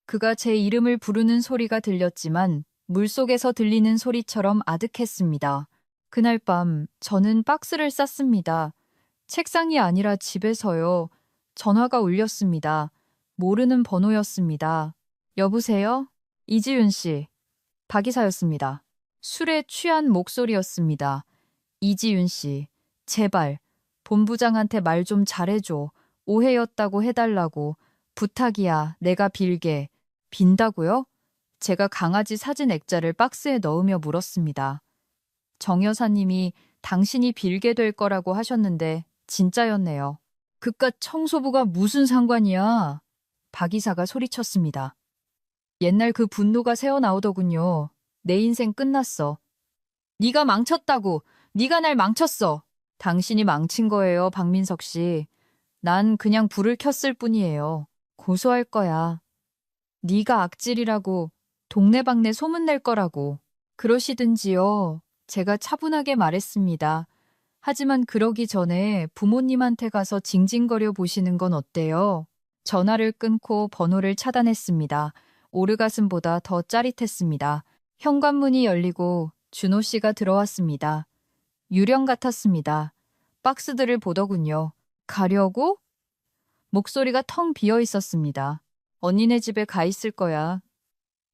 그가 제 이름을 부르는 소리가 들렸지만 물속에서 들리는 소리처럼 아득했습니다. 그날 밤 저는 박스를 쌌습니다. 책상이 아니라 집에서요. 전화가 울렸습니다. 모르는 번호였습니다. 여보세요? 이지윤 씨. 박이사였습니다. 술에 취한 목소리였습니다. 이지윤 씨, 제발 본부장한테 말 좀 잘해줘. 오해였다고 해달라고. 부탁이야. 내가 빌게. 빈다고요? 제가 강아지 사진 액자를 박스에 넣으며 물었습니다. 정 여사님이 당신이 빌게 될 거라고 하셨는데 진짜였네요. 그깟 청소부가 무슨 상관이야? 박 이사가 소리쳤습니다. 옛날 그 분노가 새어나오더군요. 내 인생 끝났어. 네가 망쳤다고. 네가 날 망쳤어. 당신이 망친 거예요, 박민석 씨. 난 그냥 불을 켰을 뿐이에요. 고소할 거야. 네가 악질이라고 동네방네 소문낼 거라고. 그러시든지요. 제가 차분하게 말했습니다. 하지만 그러기 전에 부모님한테 가서 징징거려 보시는 건 어때요? 전화를 끊고 번호를 차단했습니다. 오르가슴보다 더 짜릿했습니다. 현관문이 열리고 준호 씨가 들어왔습니다. 유령 같았습니다. 박스들을 보더군요. 가려고? 목소리가 텅 비어 있었습니다. 언니네 집에 가 있을 거야.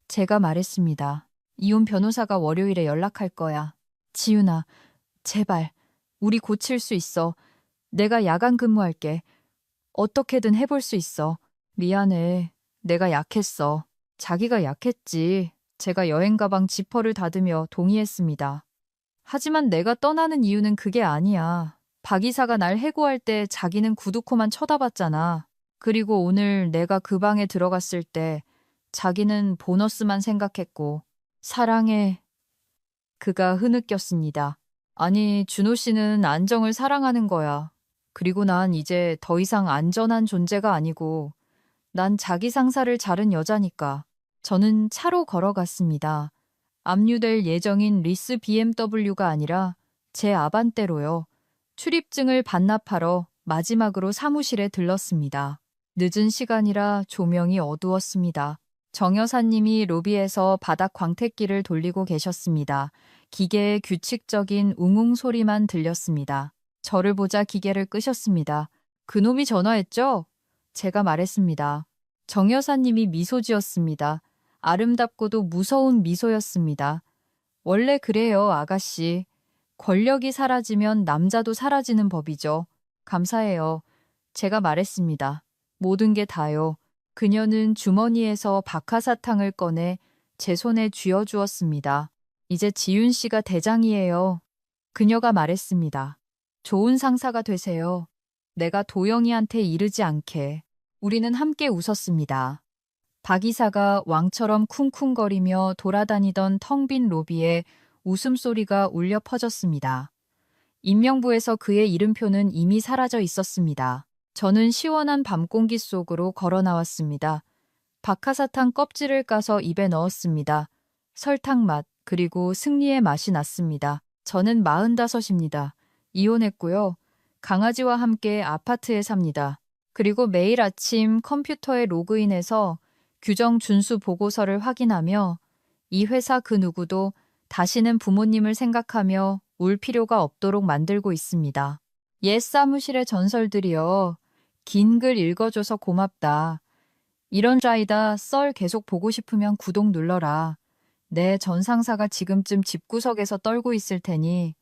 제가 말했습니다. 이혼 변호사가 월요일에 연락할 거야. 지윤아, 제발. 우리 고칠 수 있어. 내가 야간 근무할게. 어떻게든 해볼 수 있어. 미안해. 내가 약했어. 자기가 약했지. 제가 여행 가방 지퍼를 닫으며 동의했습니다. 하지만 내가 떠나는 이유는 그게 아니야. 박 이사가 날 해고할 때 자기는 구두코만 쳐다봤잖아. 그리고 오늘 내가 그 방에 들어갔을 때 자기는 보너스만 생각했고 사랑해. 그가 흐느꼈습니다. 아니, 준호 씨는 안정을 사랑하는 거야. 그리고 난 이제 더 이상 안전한 존재가 아니고 난 자기 상사를 자른 여자니까. 저는 차로 걸어갔습니다. 압류될 예정인 리스 BMW가 아니라 제 아반떼로요. 출입증을 반납하러 마지막으로 사무실에 들렀습니다. 늦은 시간이라 조명이 어두웠습니다. 정 여사님이 로비에서 바닥 광택기를 돌리고 계셨습니다. 기계의 규칙적인 웅웅 소리만 들렸습니다. 저를 보자 기계를 끄셨습니다. 그놈이 전화했죠? 제가 말했습니다. 정 여사님이 미소 지었습니다. 아름답고도 무서운 미소였습니다. 원래 그래요, 아가씨. 권력이 사라지면 남자도 사라지는 법이죠. 감사해요. 제가 말했습니다. 모든 게 다요. 그녀는 주머니에서 박하사탕을 꺼내 제 손에 쥐어주었습니다. 이제 지윤 씨가 대장이에요. 그녀가 말했습니다. 좋은 상사가 되세요. 내가 도영이한테 이르지 않게. 우리는 함께 웃었습니다. 박 이사가 왕처럼 쿵쿵거리며 돌아다니던 텅 빈 로비에 웃음소리가 울려 퍼졌습니다. 인명부에서 그의 이름표는 이미 사라져 있었습니다. 저는 시원한 밤 공기 속으로 걸어 나왔습니다. 박하사탕 껍질을 까서 입에 넣었습니다. 설탕 맛, 그리고 승리의 맛이 났습니다. 저는 45입니다. 이혼했고요. 강아지와 함께 아파트에 삽니다. 그리고 매일 아침 컴퓨터에 로그인해서 규정 준수 보고서를 확인하며 이 회사 그 누구도 다시는 부모님을 생각하며 울 필요가 없도록 만들고 있습니다. 옛 사무실의 전설들이여. 긴 글 읽어줘서 고맙다. 이런 자이다 썰 계속 보고 싶으면 구독 눌러라. 내 전 상사가 지금쯤 집구석에서 떨고 있을 테니